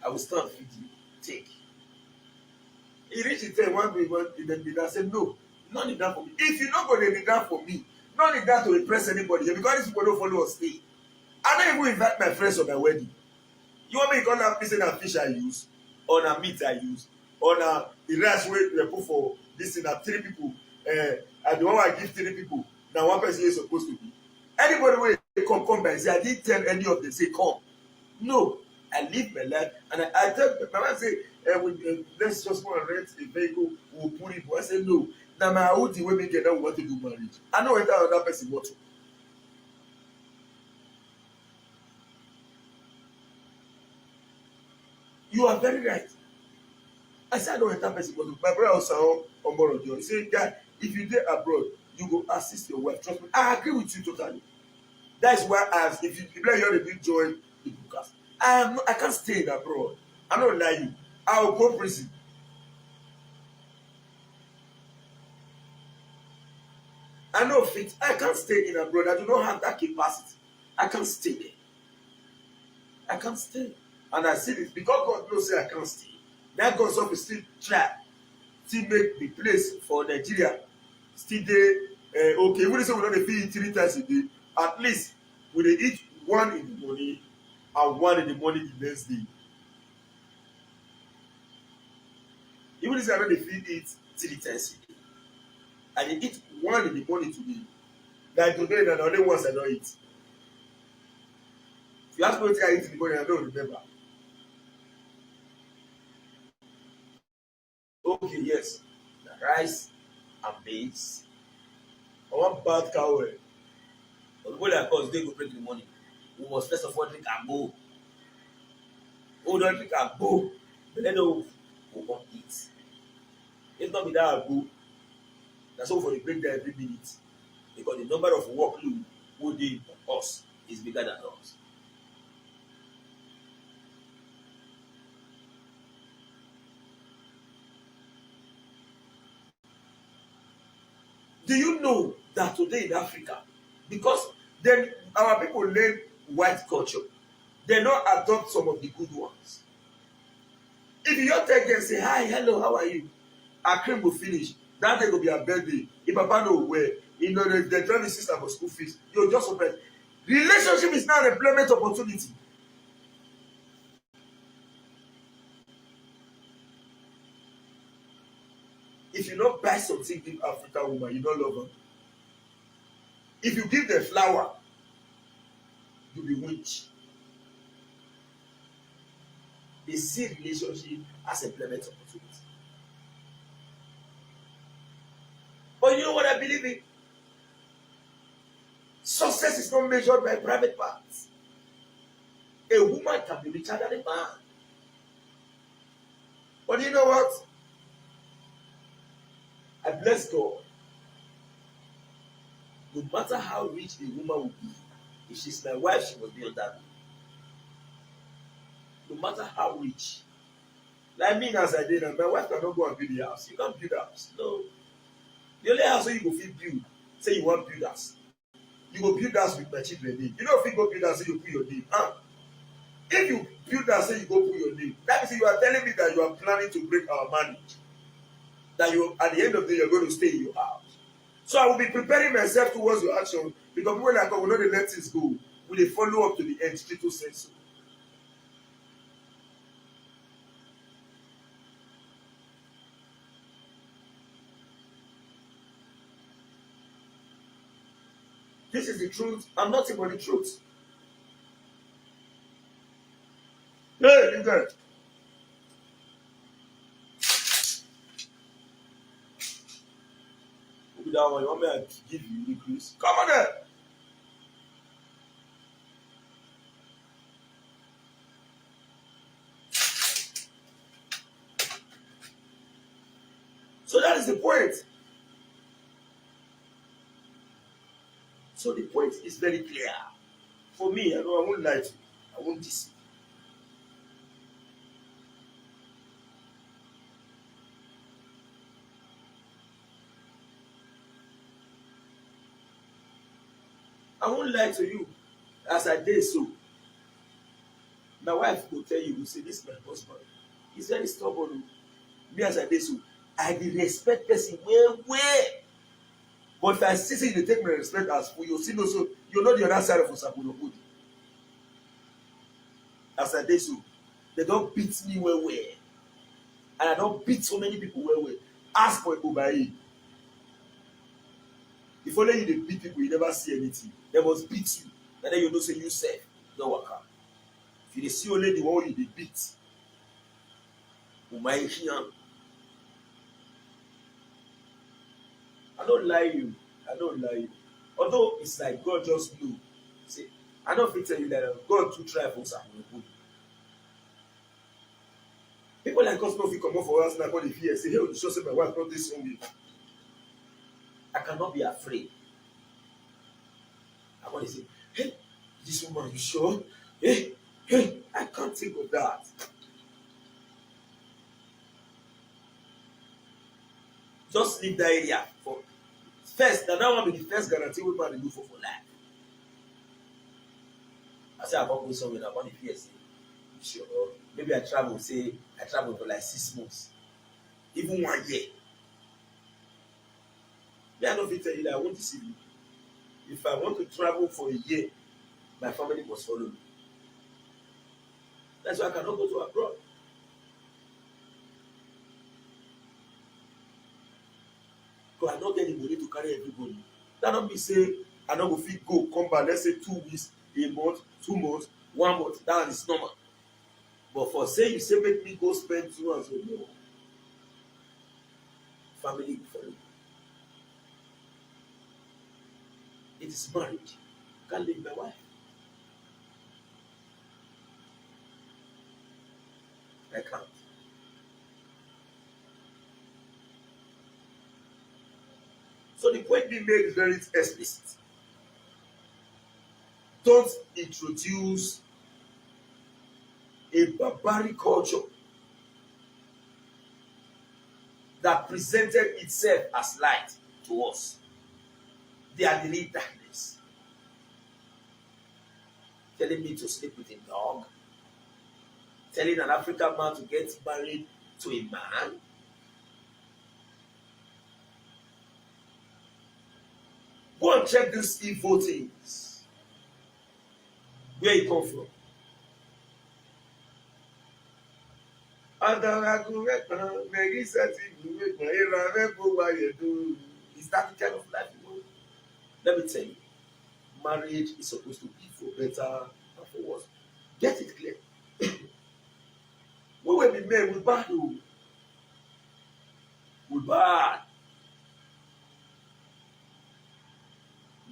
I will start feed you. Take. He reached the time one day, I said, no, not need that for me. If you're not going to need that for me, not need that to impress anybody here, because these people don't follow us stay. I don't even invite my friends on my wedding. You want me to call that piece of fish I use, or the meat I use, or the rice we put for this thing that 3 people, and the one I give 3 people, now 1 person is supposed to be. Anybody will come by and say, I didn't tell any of them, say, come. No, I live my life, and I tell my wife, say, let's just go and rent a vehicle, we'll put it. I say, no, now my old way we get that we want to do marriage. I know what that person wants to. You are very right. I said, I don't enter person. My brother also on board of you. He said, guy, if you dare abroad, you go assist your wife. Trust me. I agree with you totally. That is why if you like you already join the podcast. I can't stay in abroad. I'm not lying. I will go prison. I know fit. I can't stay in abroad. I do not have that capacity. I can't stay there. I can't stay. And I see this because God knows say I can't stay. That God so still try, still make the place for Nigeria still there. Okay, even say we don't feed 3 times a day, at least we dey eat 1 in the morning and 1 in the morning the next day. Even if I don't feed it 3 times a day, I dey eat 1 in the morning today. Like today, na the only ones I don't eat. If you ask me what I eat in the morning, I don't remember. Okay, yes, the rice and beans. I want bad cow. But the way that cause they go break in the morning, we must first of all drink agbo. We don't drink agbo, but then we won't eat. If not be that agbo, that's all for the break there every minute. Because the number of workload we do for us is bigger than us. Do you know that today in Africa, because then our people learn white culture, they don't adopt some of the good ones. If you don't take them say, hi, hello, how are you? Our cream will finish. That day will be a birthday. If Papa know where, you know, they drive the sister for school fees, you're just open. Relationship is not an employment opportunity. If you don't buy something give African woman, you don't love her. If you give them flower, you'll be witch. They see relationship as employment opportunity. But you know what I believe in? Success is not measured by private parts. A woman can be richer than a man. But you know what? I bless God. No matter how rich a woman will be, if she's my wife, she must be on that. No matter how rich. Like me as I did, and my wife cannot go and build the house. You can't build a house. No. The only house where you go fit build, say you want build house. You go build house with my children name. You know if you go build house, say you put your name. If you build house, say you go put your name. That means you are telling me that you are planning to break our marriage. That you, at the end of the day, you're going to stay in your house. So I will be preparing myself towards your action because people like, oh, we know the let things go. will they follow up to the end? Stricto sensu. This is the truth. I'm nothing but the truth. Hey, you guys. That one, you want me to give you increase? Come on there. So that is the point. So the point is very clear. For me, I know I won't lie to you. I won't deceive. I won't lie to you. As I did so, my wife will tell you, will say, this is my husband. He's very stubborn. Me as I did so, I did respect person well. But if I see you take my respect as for you, see also, you're not the other side of Osabuno. As I did so, they don't beat me well. And I don't beat so many people well. Ask for a Obayi. If only you beat people, you never see anything. They must beat you. And then you know, say you safe. Don't work out. If you see only the one you beat, I don't lie you. I don't lie you. Although it's like God just knew. See, I don't fit tell you that God too try for some good. People like us know if you come up for us now, when they fear, say, hey, you should say my wife not this only. I cannot be afraid. I want to say, hey, this woman, you sure? Hey, I can't think of that. Just leave that area for first. That one be the first guarantee we man do for life. I say I can't go somewhere. I want to fear. Say, sure. Maybe I travel for like 6 months, even 1 year. Me, I don't fit tell you that I won't deceive you. If I want to travel for a year, my family must follow me. That's why I cannot go to abroad. Because I don't get the money to carry everybody. That don't mean say I don't go fit go, come back, let's say 2 weeks, a month, 2 months, 1 month. That is normal. But for say you say make me go spend 2 months with you, family will follow you. It is marriage. I can't leave my wife. I can't. So the point being made is very explicit. Don't introduce a barbaric culture that presented itself as light to us. They are the real darkness. Telling me to sleep with a dog. Telling an African man to get married to a man. Go and check these evil things. Where it come from. Is that the kind of life you want? Let me tell you, marriage is supposed to be for better and for worse. Get it clear. We will be made with bad. With bad.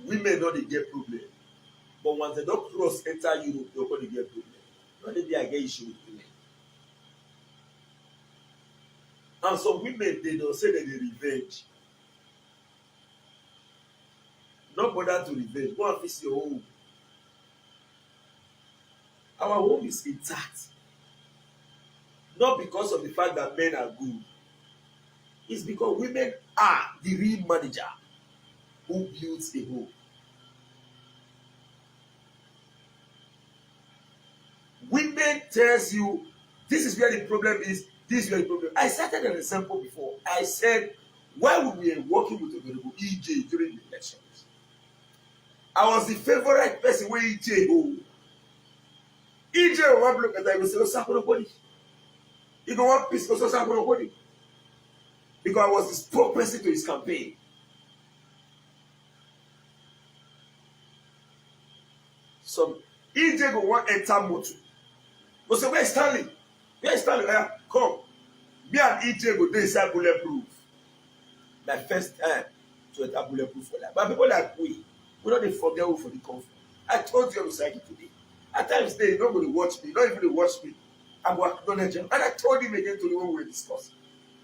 Women not get problem. But once they don't cross enter Europe, they're going to get problem. Not that they get issue with women. And some women, they don't say that they revenge. Not bother to revenge. Go and fix your home. Our home is intact. Not because of the fact that men are good. It's because women are the real manager who builds a home. Women tells you this is where the problem is, this is where the problem is. I cited an example before. I said, why would we be working with Honorable EJ during the elections? I was the favorite person where EJ go. EJ will one look at that and say, "Oh, Sakura body." You go one piece, also Sakura body. Because I was the spokesperson to his campaign. So EJ go one enter motor. Go say, "Where's Stanley? Where's Stanley? Come." Me and EJ go dey inside bulletproof. My first time to enter bulletproof for life. But people like we don't forget who for the comfort. I told you on the cycle today. At times they nobody watch me, not even they watch me. I will acknowledge him. And I told him again to the one we were discussing.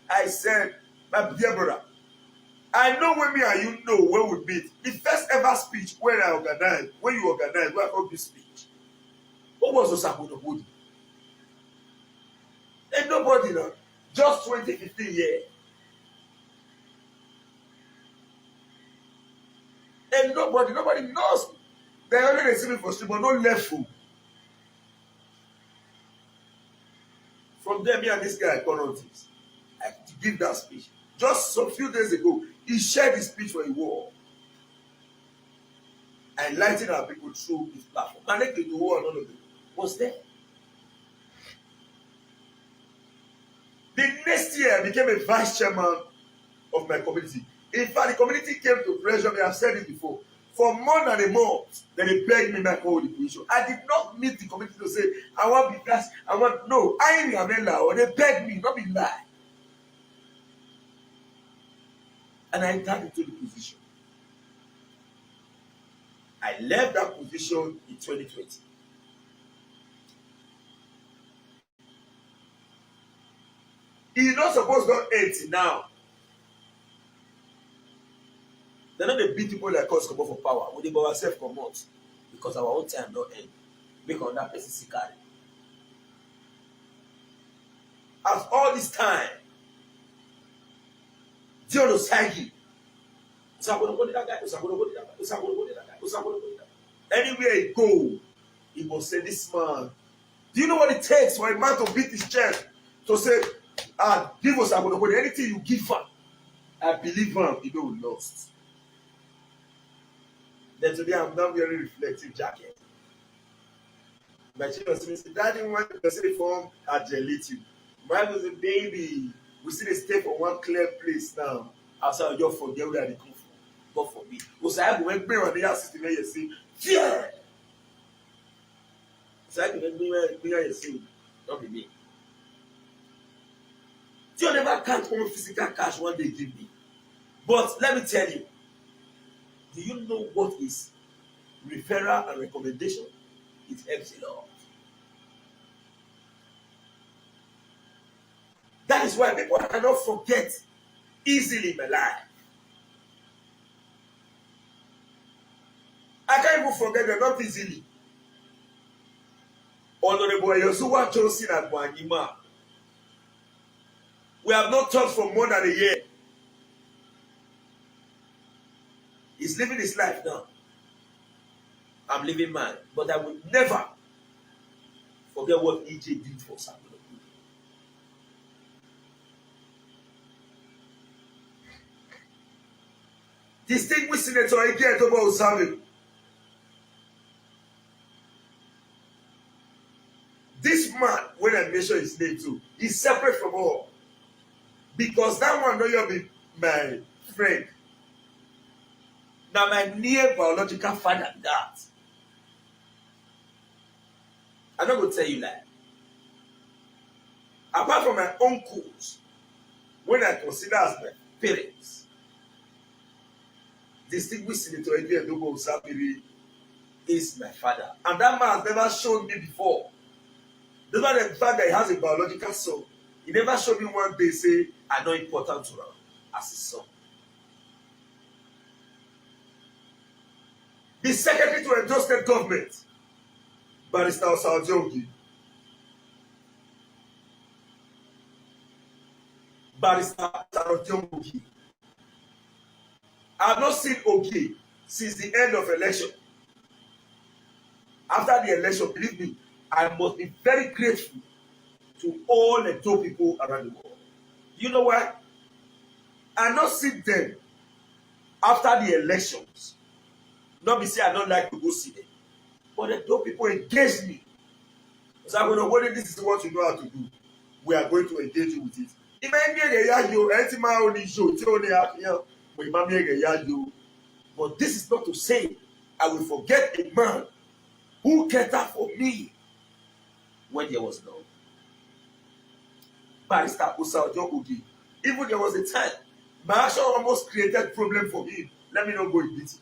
I said, my dear brother, I know when me and you know when we meet. The first ever speech when I organized, when you organized, when I got this speech. What was Osakodobodi? And nobody now. Just 2015 years. And nobody knows. They only receive me for street, but no level. From there, me and this guy got on things. I give that speech. Just some few days ago, he shared his speech for a war. I enlightened our people through his platform. And then the war, none of them was there. The next year, I became a vice chairman of my community. In fact, the community came to pressure me. I've said it before. For more than a month, then they begged me back hold the position. I did not meet the community to say, I want to be class. No. I ain't Amela. Or they begged me, not be lie. And I entered into the position. I left that position in 2020. He's not supposed to end now. They're not the big people like us come out for power. We dey ourselves come out because our own time don't end. Make another person see carry. As all this time, John Osagi, anywhere he go, he must say, this man. Do you know what it takes for a man to beat his chest to say, give us anything you give her? I believe him, he don't lost. Then today I'm not wearing reflective jacket. My children say, Daddy went to say form agility. Mine was a baby. We see the stay for one clear place now. After you forget where they come from. God forbid. Because I went bring on the system where you see fear. So I can bring where you see. Don't be me. You never can't come physical cash one day give me. But let me tell you. Do you know what is referral and recommendation? It helps a lot. That is why people cannot forget easily in my life. I can't even forget them, not easily. Honorable Yosuwa Johnson at Wanyima. We have not talked for more than a year. He's living his life now. I'm living mine. But I will never forget what EJ did for Samuel. Distinguished Senator Ike Etobo Osami. This man, when I mention his name too, he's separate from all. Because that one don't be my friend. Now my near biological father that. I'm not going to tell you that. Apart from my uncles, when I consider as my parents, distinguished Senator Edwin Edobo Osabiri is my father. And that man has never shown me before. Despite the fact that he has a biological son, he never showed me one day say, I'm not important to him as his son. The secretary to Edo State government, Barrister Osaoji. Barrister Osaoji. I have not seen Ogi since the end of election. After the election, believe me, I must be very grateful to all the Edo people around the world. You know why? I not see them after the elections Not be say I don't like to go see them. But the dope people engage me. So I'm going to this is what you know how to do. We are going to engage you with it. But this is not to say I will forget a man who catered for me when there was love. Barrister Osa Ojogogi. Even there was a time my action almost created problem for him. Let me not go in details.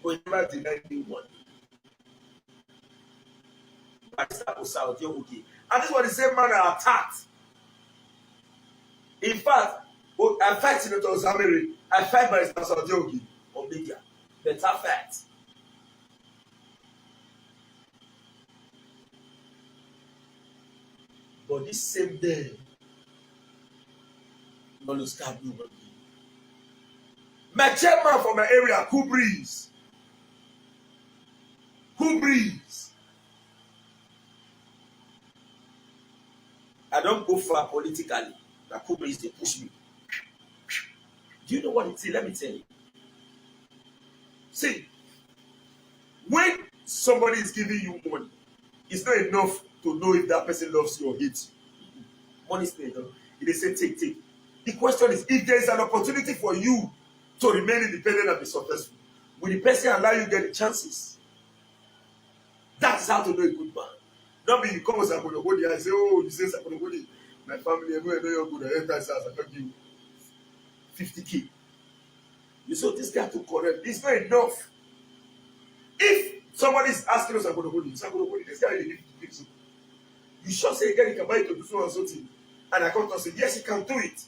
But he never denied me one. Barrister Osa Ojogogi. And this was the same man I attacked. In fact, I fight Senator Osamiri. I fight Barrister Osa Ojogogi on media. Better fight. But this same day, you will start doing what you do. My chairman from my area, Cool Breeze. Cool Breeze. I don't go far politically. That Cool Breeze, they push me. Do you know what it is? Let me tell you. See, when somebody is giving you money, it's not enough to know if that person loves you or hates you. Money is not enough. They say take. The question is, if there is an opportunity for you to remain independent and be successful, will the person allow you to get the chances? That's how to know a good man. Not be you come as a good body and say, oh, you say a good body. My family, I know you're good. I enter house, I give you 50K. You saw this guy to correct. It's not enough. If somebody is asking us about the body, this guy is giving you sure say again he can buy it to do so and something. And I come to say, yes, he can do it.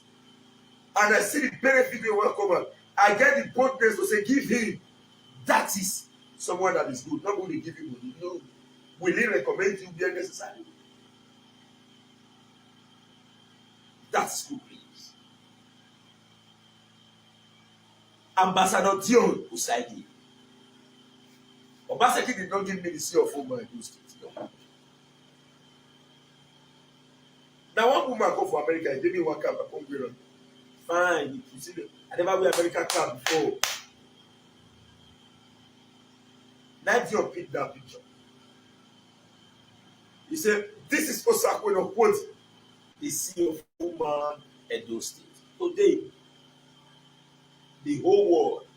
And I see the benefit they welcome and I get the boldness to say, give him. That is someone that is good. Not only give you money. No. Will he recommend you be necessary? That's good, please. Ambassador Dion Usaidi. Obaseki did not give me the seal of home in those states. No. Now one woman go for America, he gave me one cap, I come here. Fine, you see them. I never wear American cap before. Now Dion picked that picture. He said, this is Osakwe quote the seal of woman Edo State. Today, the whole world,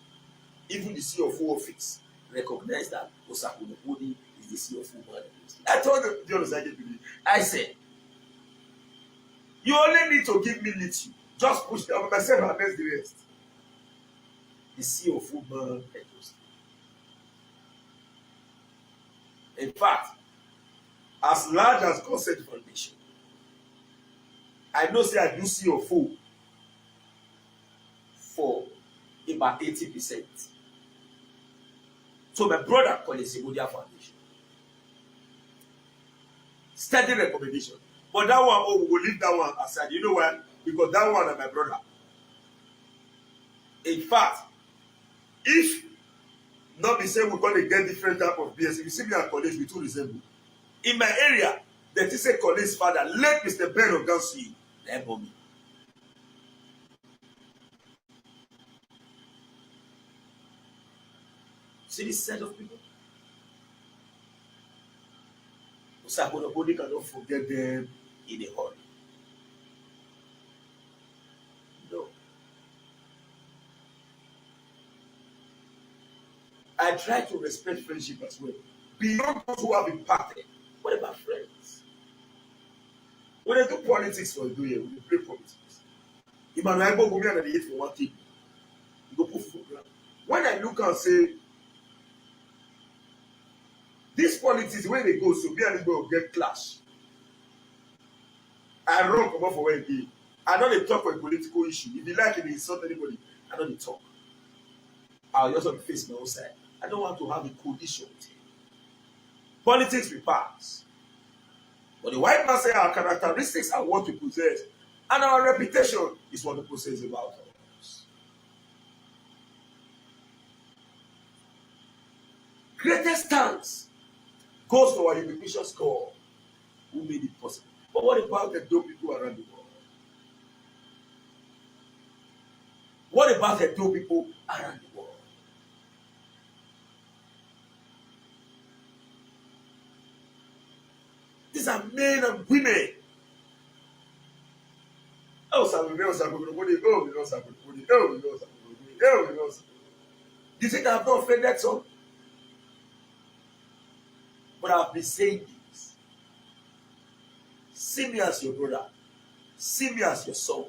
even the CEO of office, recognize that Osakwe is the CEO of woman Edo State. I told them, the other side, I said, you only need to give me little. Just push them myself and against the rest. The CEO of woman Edo State. In fact, as large as Consent Foundation, I know say I do CFO for about 80%. So my brother called it Sigodia Foundation. Steady recommendation. But that one, oh, we will leave that one aside. You know why? Because that one is my brother. In fact, if not be saying we're going to get different type of BS, if you see me at college, we too resemble. In my area, there is a colleague's father, let Mr. Ben Ogansi, help me. See this set of people? Nobody cannot forget them in a hurry. No. I try to respect friendship as well. Beyond those who have impacted. What about friends? When they do politics for do here, when they play politics. Emmanuel Bogumi and they hate for one thing. You go put food ground. When I look and say, this politics, when they go, so me and this boy will get clash. I run come up for where he. I don't talk for a political issue. If you like it, insult anybody, I don't talk. I'll just face my own side. I don't want to have a coalition with him. Politics we pass. But the white man say our characteristics are what we possess, and our reputation is what we possess about us. Greatest thanks goes to our ubiquitous God who made it possible. But what about the dope people around the world? What about the dope people around the world? These are men and women. You think I've not offended some? But I've been saying this. See me as your brother. See me as your son.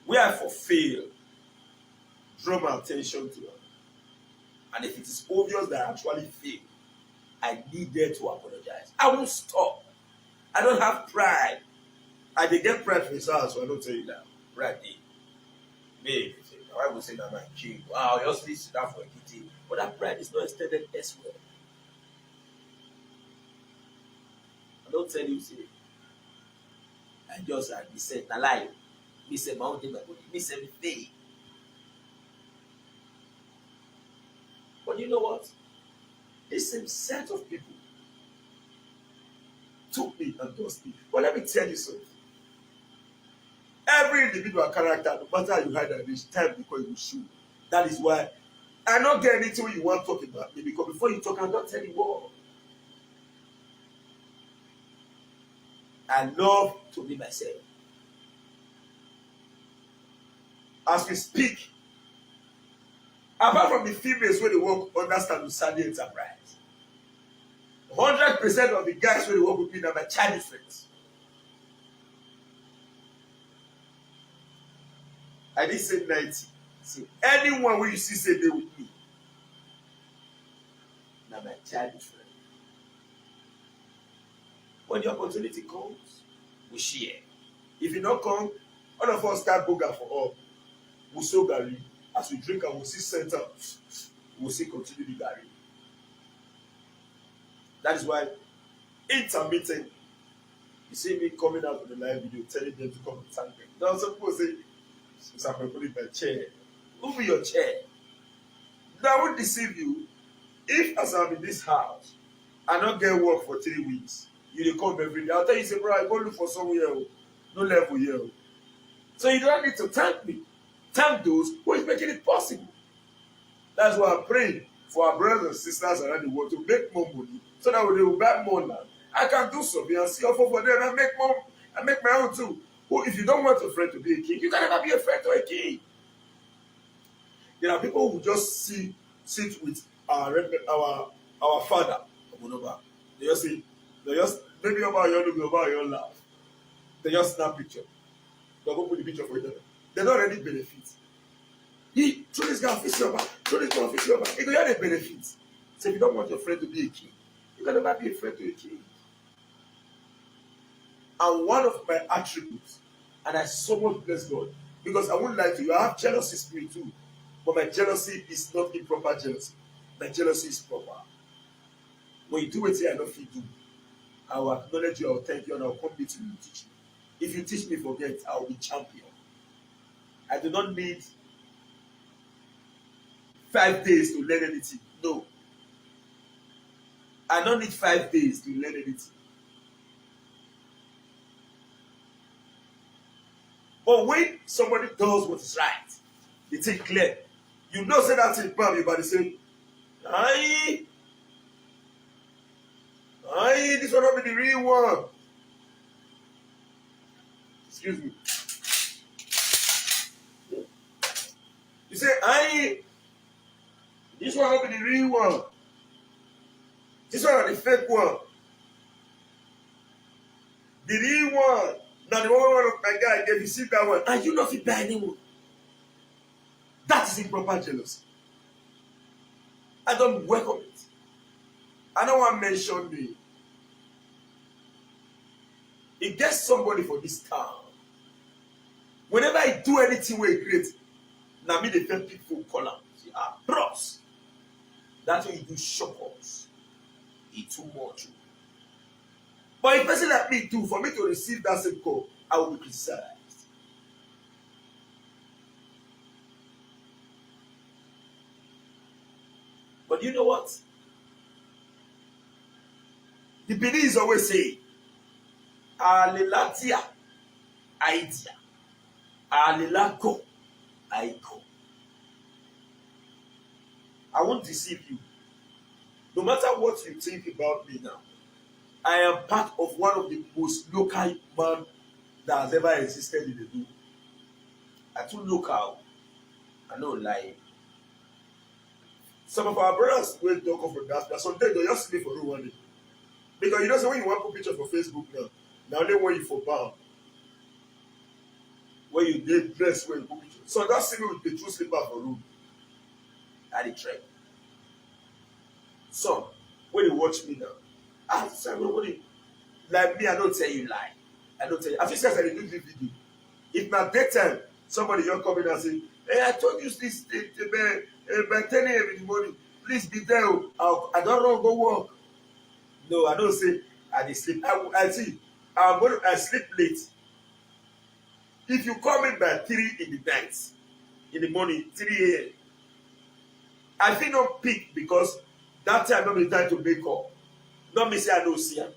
Where I fulfill, draw my attention to it. And if it is obvious that I actually fail, I needed to apologize. I won't stop. I don't have pride. I did get pride for his house, so I don't tell you that. Pride did. Me, I will say that my king. Wow, you just sit down for a kitty. But that pride is not extended elsewhere. I don't tell you, say. I just be said, I lie. Me say my own thing, my body. Me say me fail. But you know what? This same set of people took me and dust me. But let me tell you something. Every individual character, no matter how you hide at this time, because you will shoot. That is why I don't get anything you want to talk about me, because before you talk, I don't tell you what. I love to be myself. As we speak, apart from the females where they work under Stanusadi Enterprise, 100% of the guys where they work with me are my Chinese friends. I didn't say 90. See, anyone where you see say they with me, now my Chinese friend. When the opportunity comes, we share. If it don't come, all of us start boga for all. We sow Gary. As we drink and we see center, we'll see continue the Gary. That is why intermittent, you see me coming out of the live video telling them to come and thank them. Now some people say, I'm going to put it in my chair. Move your chair. That won't deceive you. If as I'm in this house, I don't get work for 3 weeks, you come every day. I'll tell you, say, bro, I go look for somewhere, no level here. So you don't need to thank me. Thank those who is making it possible. That's why I pray for our brothers and sisters around the world to make more money, so that when they will buy more land, I can do something and see offer for them and make more. I make my own too. Well, if you don't want a friend to be a king, you can never be a friend to a king. There are people who just sit with our father. They just say, maybe about your laugh. They just snap picture. They go put the picture for each other. They don't really benefit. Show this guy office over. Show this guy office over. If you have a benefit, so if you don't want your friend to be a king, you can never be a friend to a king. And one of my attributes, and I so much bless God, because I won't lie to you, I have jealousy spirit too, but my jealousy is not improper jealousy. My jealousy is proper. When you do what I don't feel do, I will acknowledge you, I will thank you, and I will come to you and teach you. If you teach me, forget, I will be champion. I do not need 5 days to learn anything. No. I don't need 5 days to learn anything. But when somebody does what is right, they think clear. You know, say that thing, probably, but they say, aye, this will not be the real one. Excuse me. You say, aye, this one will be the real one. This one is the fake one. The real one. Now the one of my guy gave you see that one. And you not fit buy anymore. That is improper jealousy. I don't welcome it. I don't want to mention me. It gets somebody for this town. Whenever I do anything where great, now me the first people call out. Say, bros. That's why you do shock us. It's too much. But a person like me too, for me to receive that same call, I will be criticized. But you know what? The Beninese always say, Alelatia, idea. Alelako, Aiko. I won't deceive you. No matter what you think about me now, I am part of one of the most local man that has ever existed in the do. I too local. I know lie. Some of our brothers will talk of that. Sometimes they just sleep for room one day. Because you know, so when you want to put picture for Facebook now they want you for bound. When you did dress when you put picture. So that's sleeping with the true sleeper for room. I the trend. So when you watch me now, I say, like me, I don't tell you lie. I don't tell you. I think I do this video. If my daytime, somebody you're coming and say, hey, I told you this by 10 a.m. in the morning, please be there. I don't know go work. No, I don't say I dey sleep. I see. I sleep late. If you call me by 3 in the night, in the morning, 3 a.m., I feel not pick because that time not be time to make up. Not me say I don't see am.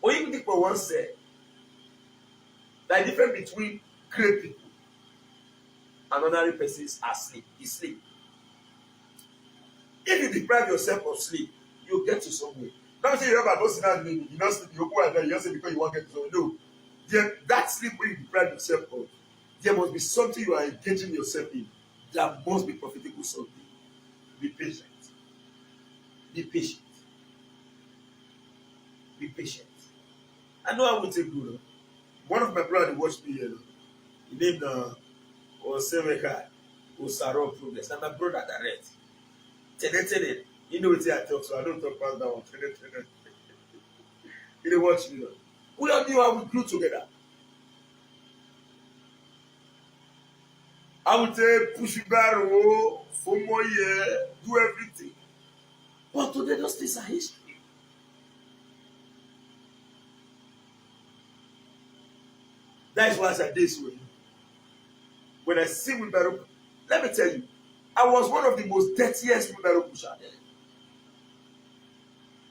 Or even think for one say, the difference between great people and ordinary persons are sleep. Is sleep. If you deprive yourself of sleep, you'll get to somewhere. Don't say you have a person that you not sleep, you go out there, you just say because you want to get to somewhere. No. That sleep when you deprive yourself of, there must be something you are engaging yourself in that must be profitable something. Be patient. Be patient. Be patient. I know I will take good. One of my brothers watched me here. He named Osemeka Osaro Progress. And my brother direct. Tene. You know what I talk, so I don't talk past that one. Tene. He didn't watch me. We all knew how we grew together. I would say push it barrel for more year, do everything. But today those things are history. That is why I said this way. When I see wheelbarrow, let me tell you, I was one of the most dirtiest wheelbarrow pushers there.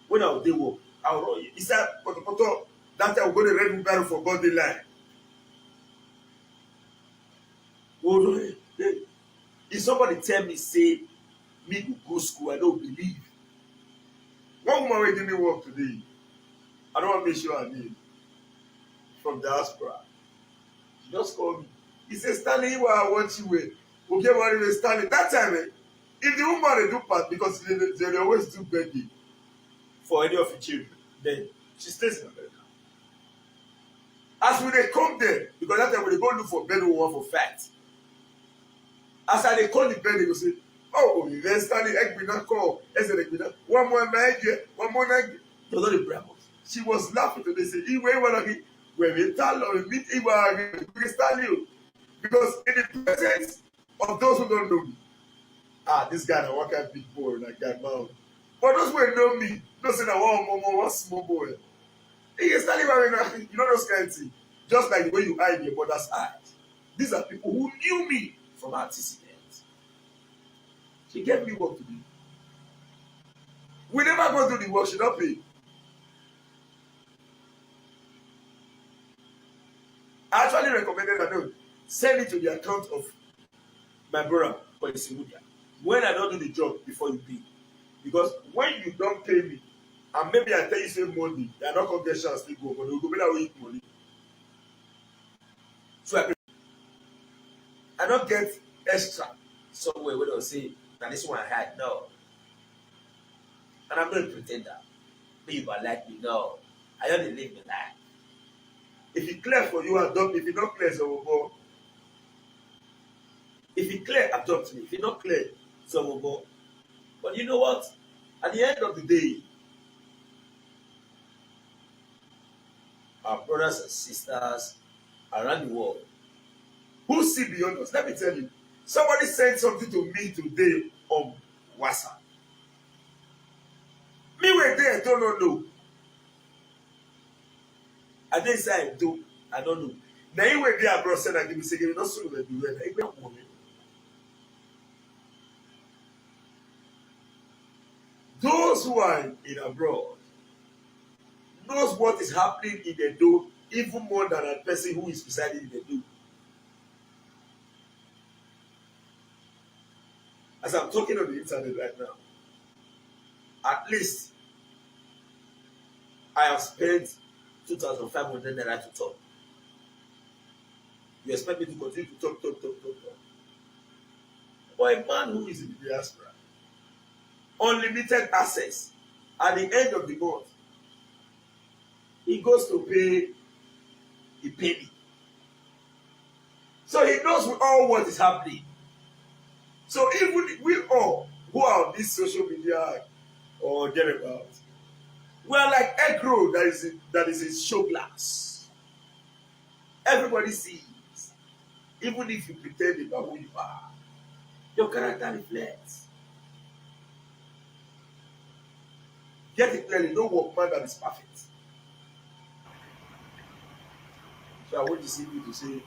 When I would do work, I would run. He said, Poto, that time I would go to red wheelbarrow for God the line. If somebody tell me, say, me to go school, I don't believe. One woman will give me work today. I don't want to make sure her name. From diaspora. She just called me. He said, Stanley, where I want you with. Okay, what is Stanley? That time, if the woman they do part, because they always do birthday for any of the children, then she stays in America. As when they come there, because that time when they go look for bed one for fat. As they call the bed, they go say, oh, then Stanley, egg be not call. One more night, one more night. Those are the bravo. She was laughing today, say, when we tell or we meet we Stanley. Because in the presence of those who don't know me, this guy na one kind big boy, like that man. But those who know me, don't say that one small boy. He is Stanley, you know those kind of things. Just like the way you hide your mother's eyes. These are people who knew me from antecedents. She gave me work to do. We never go do the work, she don't pay. I actually recommended that no, send it to the account of my brother, Polisimudia. When I don't do the job before you pay. Because when you don't pay me, and maybe I tell you say money, you are not going to get chance to go, but you go better with money. So I don't get extra somewhere where they'll say, now this one I had, no. And I'm not a pretender. Maybe you like me, no. I don't live the life. If it clear for you, adopt me. If it not clear, so we'll go. If it clear, adopt me. If it not clear, so we'll go. But you know what? At the end of the day, our brothers and sisters around the world who see beyond us, let me tell you, somebody sent something to me today on WhatsApp. Me were there, I don't know. I didn't say I do, I don't know. Now you were there, bro, said I give me say, not so that you were there. Those who are in abroad knows what is happening in the do even more than a person who is residing in the do. As I'm talking on the internet right now, at least I have spent 2,500 naira to talk. You expect me to continue to talk. For a man who is in the diaspora, unlimited access, at the end of the month, he goes to pay a penny. So he knows all what is happening. So even we all who are on this social media or thereabouts, we are like egg roll that is in show glass. Everybody sees. Even if you pretend about who you are, your character reflects. Get it clearly, no workman that is perfect. So I want to see you to say,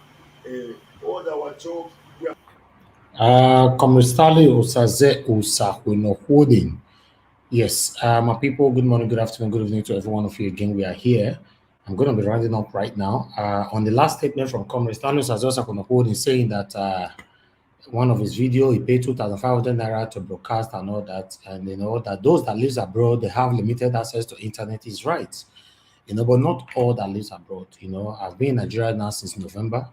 all our jobs, we are. Comrade Usaze Usahuno Holding. Yes, my people, good morning, good afternoon, good evening to every one of you again. We are here. I'm going to be rounding up right now. On the last statement from Comrade Stanley Usaze Holding saying that one of his video, he paid 2,500 naira to broadcast and all that. And you know that those that lives abroad, they have limited access to internet is right. You know, but not all that lives abroad. You know, I've been in Nigeria now since November.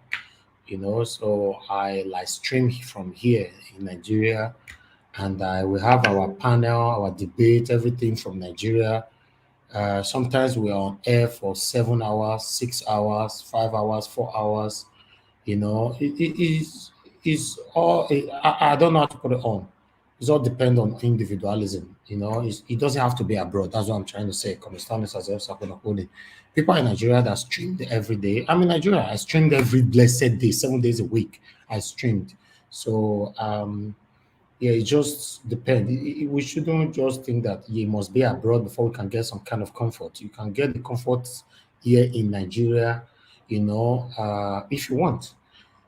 You know, so I live stream from here in Nigeria, and we have our panel, our debate, everything from Nigeria. Sometimes we are on air for 7 hours, 6 hours, 5 hours, 4 hours. You know, it's all. I don't know how to put it on. It's all depend on individualism. You know, it doesn't have to be abroad. That's what I'm trying to say. People in Nigeria that streamed every day. I'm in Nigeria. I streamed every blessed day, 7 days a week. I streamed. So yeah, it just depends. We shouldn't just think that you must be abroad before we can get some kind of comfort. You can get the comfort here in Nigeria, you know, if you want.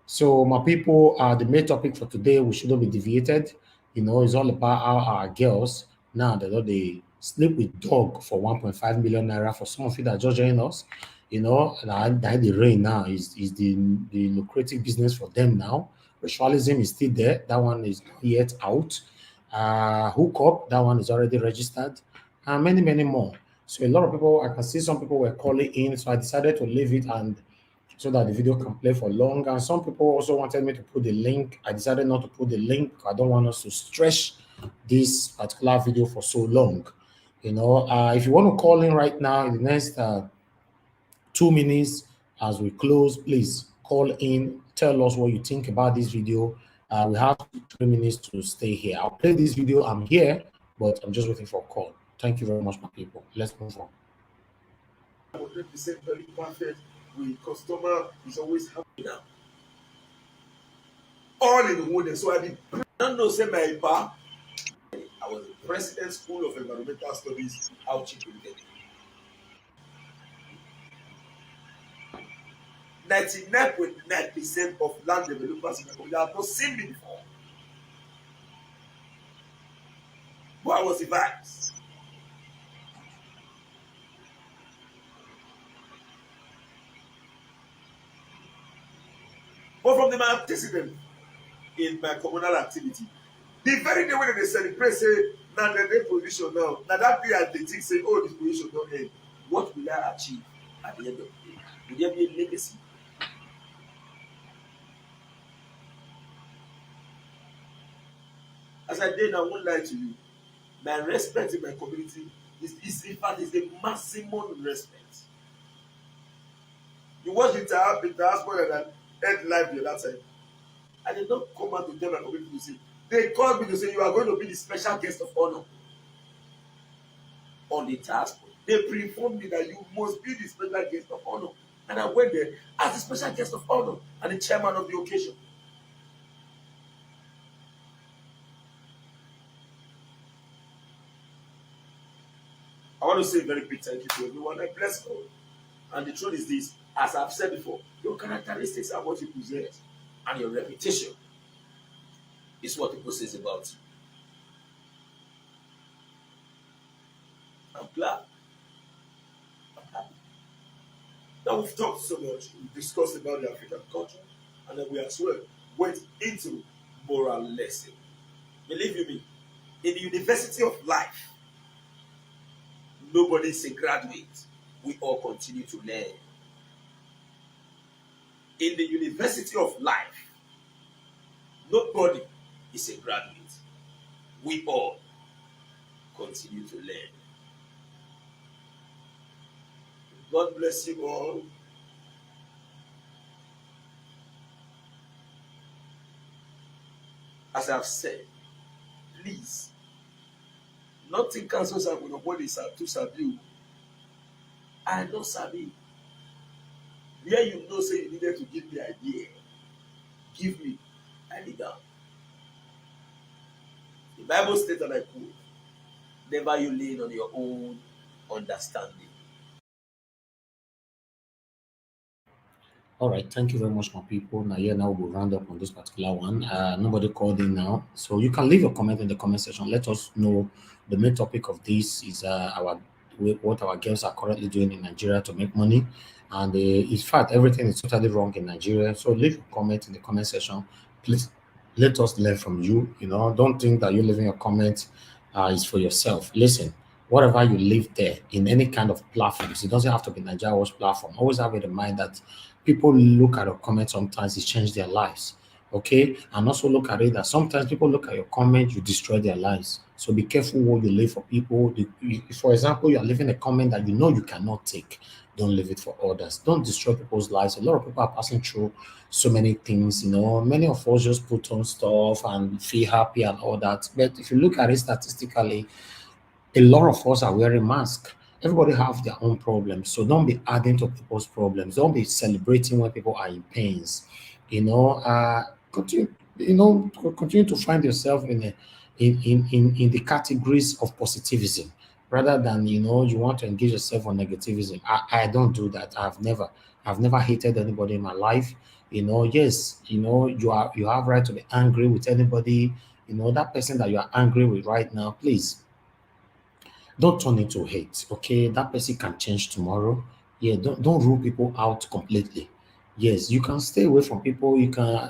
So my people, the main topic for today, we shouldn't be deviated. You know, it's all about how our girls now they sleep with dog for 1.5 million naira. For some of you that just joined us, you know, and the rain now is the lucrative business for them now. Ritualism is still there. That one is not yet out. Hookup, that one is already registered, and many more. So a lot of people, I can see some people were calling in, so I decided to leave it and so that the video can play for long. And some people also wanted me to put the link. I decided not to put the link. I don't want us to stretch this particular video for so long. You know, if you want to call in right now in the next 2 minutes as we close, please call in. Tell us what you think about this video. We have 3 minutes to stay here. I'll play this video. I'm here, but I'm just waiting for a call. Thank you very much, my people. Let's move on. 100% very perfect. With customer is always happy now. All in the world. So I don't know, say my pa. I was the president school of environmental studies out in 99.9% of land developers in the country have not seen me before. But I was the vice. But from my antecedent in my communal activity, the very day when they celebrate, say, now the position now, now that day at the thing say, oh, this position don't end. What will I achieve at the end of the day? Will there be a legacy? As I did, I won't lie to you. My respect in my community is in fact is the maximum respect. You watch the diaspora that end live the other time. I did not come out to tell my community to say. They called me to say you are going to be the special guest of honor on the task. They pre-informed me that you must be the special guest of honor. And I went there as the special guest of honor and the chairman of the occasion. I want to say a very big thank you to everyone. I bless God. And the truth is this, as I've said before, your characteristics are what you possess, and your reputation is what people say about you. I'm glad. I'm happy. Now we've talked so much, we've discussed about the African culture, and then we as well went into moral lesson. Believe you me, in the university of life, nobody is a graduate. We all continue to learn. In the university of life, nobody is a graduate. We all continue to learn. God bless you all. As I've said, please, nothing cancels out when nobody is to sabi. I know sabi. Where you know say you needed to give me idea, give me, I need that. The Bible states that I quote, never you lean on your own understanding. All right, thank you very much, my people. Now we'll round up on this particular one. Nobody called in now, so you can leave a comment in the comment section. Let us know. The main topic of this is what our girls are currently doing in Nigeria to make money, and in fact, everything is totally wrong in Nigeria. So leave a comment in the comment section, please. Let us learn from you. Don't think that you leaving a comment is for yourself. Listen, whatever you leave there in any kind of platforms, it doesn't have to be Nigeria Watch platform. Always have it in mind that people look at your comment sometimes, it changes their lives. Okay, and also look at it that sometimes people look at your comment, you destroy their lives. So be careful what you leave for people. For example, you are leaving a comment that you cannot take. Don't leave it for others. Don't destroy people's lives. A lot of people are passing through so many things. Many of us just put on stuff and feel happy and all that. But if you look at it statistically, a lot of us are wearing masks. Everybody have their own problems. So don't be adding to people's problems. Don't be celebrating when people are in pains. Continue to find yourself in the categories of positivism rather than you want to engage yourself on negativism. I don't do that. I've never hated anybody in my life. Yes, you have right to be angry with anybody. That person that you are angry with right now, please don't turn into hate. Okay, that person can change tomorrow. Yeah, don't rule people out completely. Yes, you can stay away from people, you can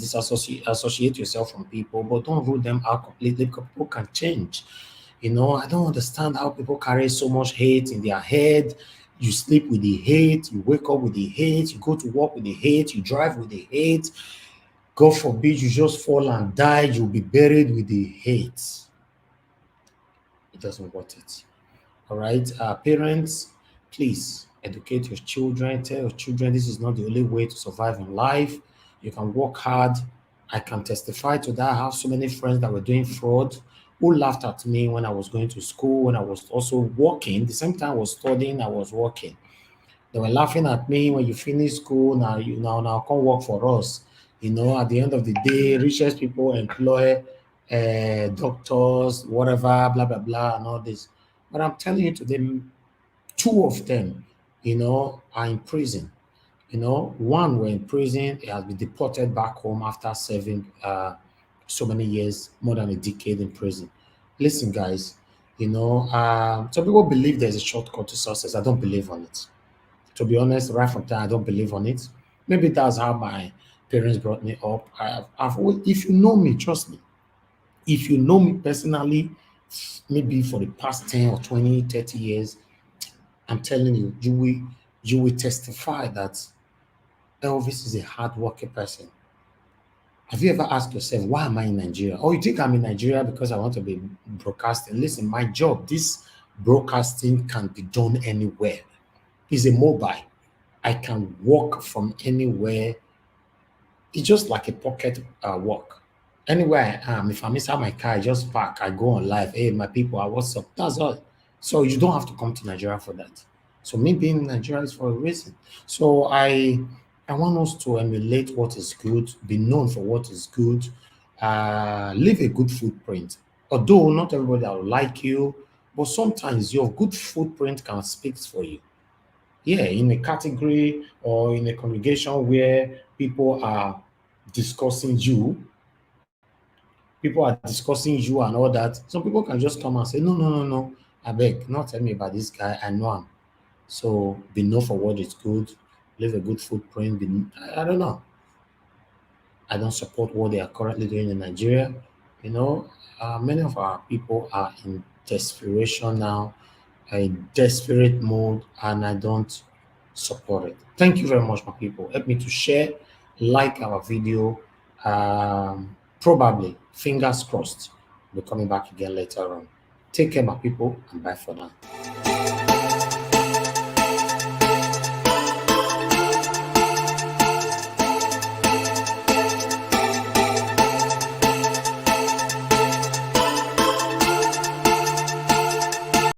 associate yourself from people, but don't rule them out completely because people can change. I don't understand how people carry so much hate in their head. You sleep with the hate, you wake up with the hate, you go to work with the hate, you drive with the hate. God forbid you just fall and die, you'll be buried with the hate. It doesn't worth it. All right, parents, please educate your children. Tell your children this is not the only way to survive in life. You can work hard. I can testify to that. I have so many friends that were doing fraud who laughed at me when I was going to school, when I was also working. The same time I was studying, I was working. They were laughing at me when you finish school. Now come work for us. At the end of the day, richest people employ doctors, whatever, blah blah blah, and all this. But I'm telling you today, two of them, are in prison. One were in prison. He has been deported back home after serving so many years, more than a decade in prison. Listen, guys, some people believe there's a shortcut to success. I don't believe on it. To be honest, right from time, I don't believe on it. Maybe that's how my parents brought me up. If you know me, trust me. If you know me personally, maybe for the past 10 or 20, 30 years, I'm telling you, you will testify that Elvis is a hardworking person. Have you ever asked yourself, why am I in Nigeria? Oh, you think I'm in Nigeria because I want to be broadcasting? Listen, my job, this broadcasting can be done anywhere. It's a mobile. I can work from anywhere. It's just like a pocket work. Anywhere I am, if I'm inside my car, I just park, I go on live. Hey, my people, what's up? That's all. So you don't have to come to Nigeria for that. So me being in Nigeria is for a reason. So I want us to emulate what is good, be known for what is good, leave a good footprint. Although not everybody will like you, but sometimes your good footprint can speak for you. Yeah, in a category or in a congregation where people are discussing you, and all that. Some people can just come and say, no, I beg, not tell me about this guy, I know him. So be known for what is good, leave a good footprint. I don't know. I don't support what they are currently doing in Nigeria. You know, many of our people are in desperation now, a desperate mode, and I don't support it. Thank you very much, my people. Help me to share, like our video. Probably, fingers crossed, we'll be coming back again later on. Take care, my people, and bye for now.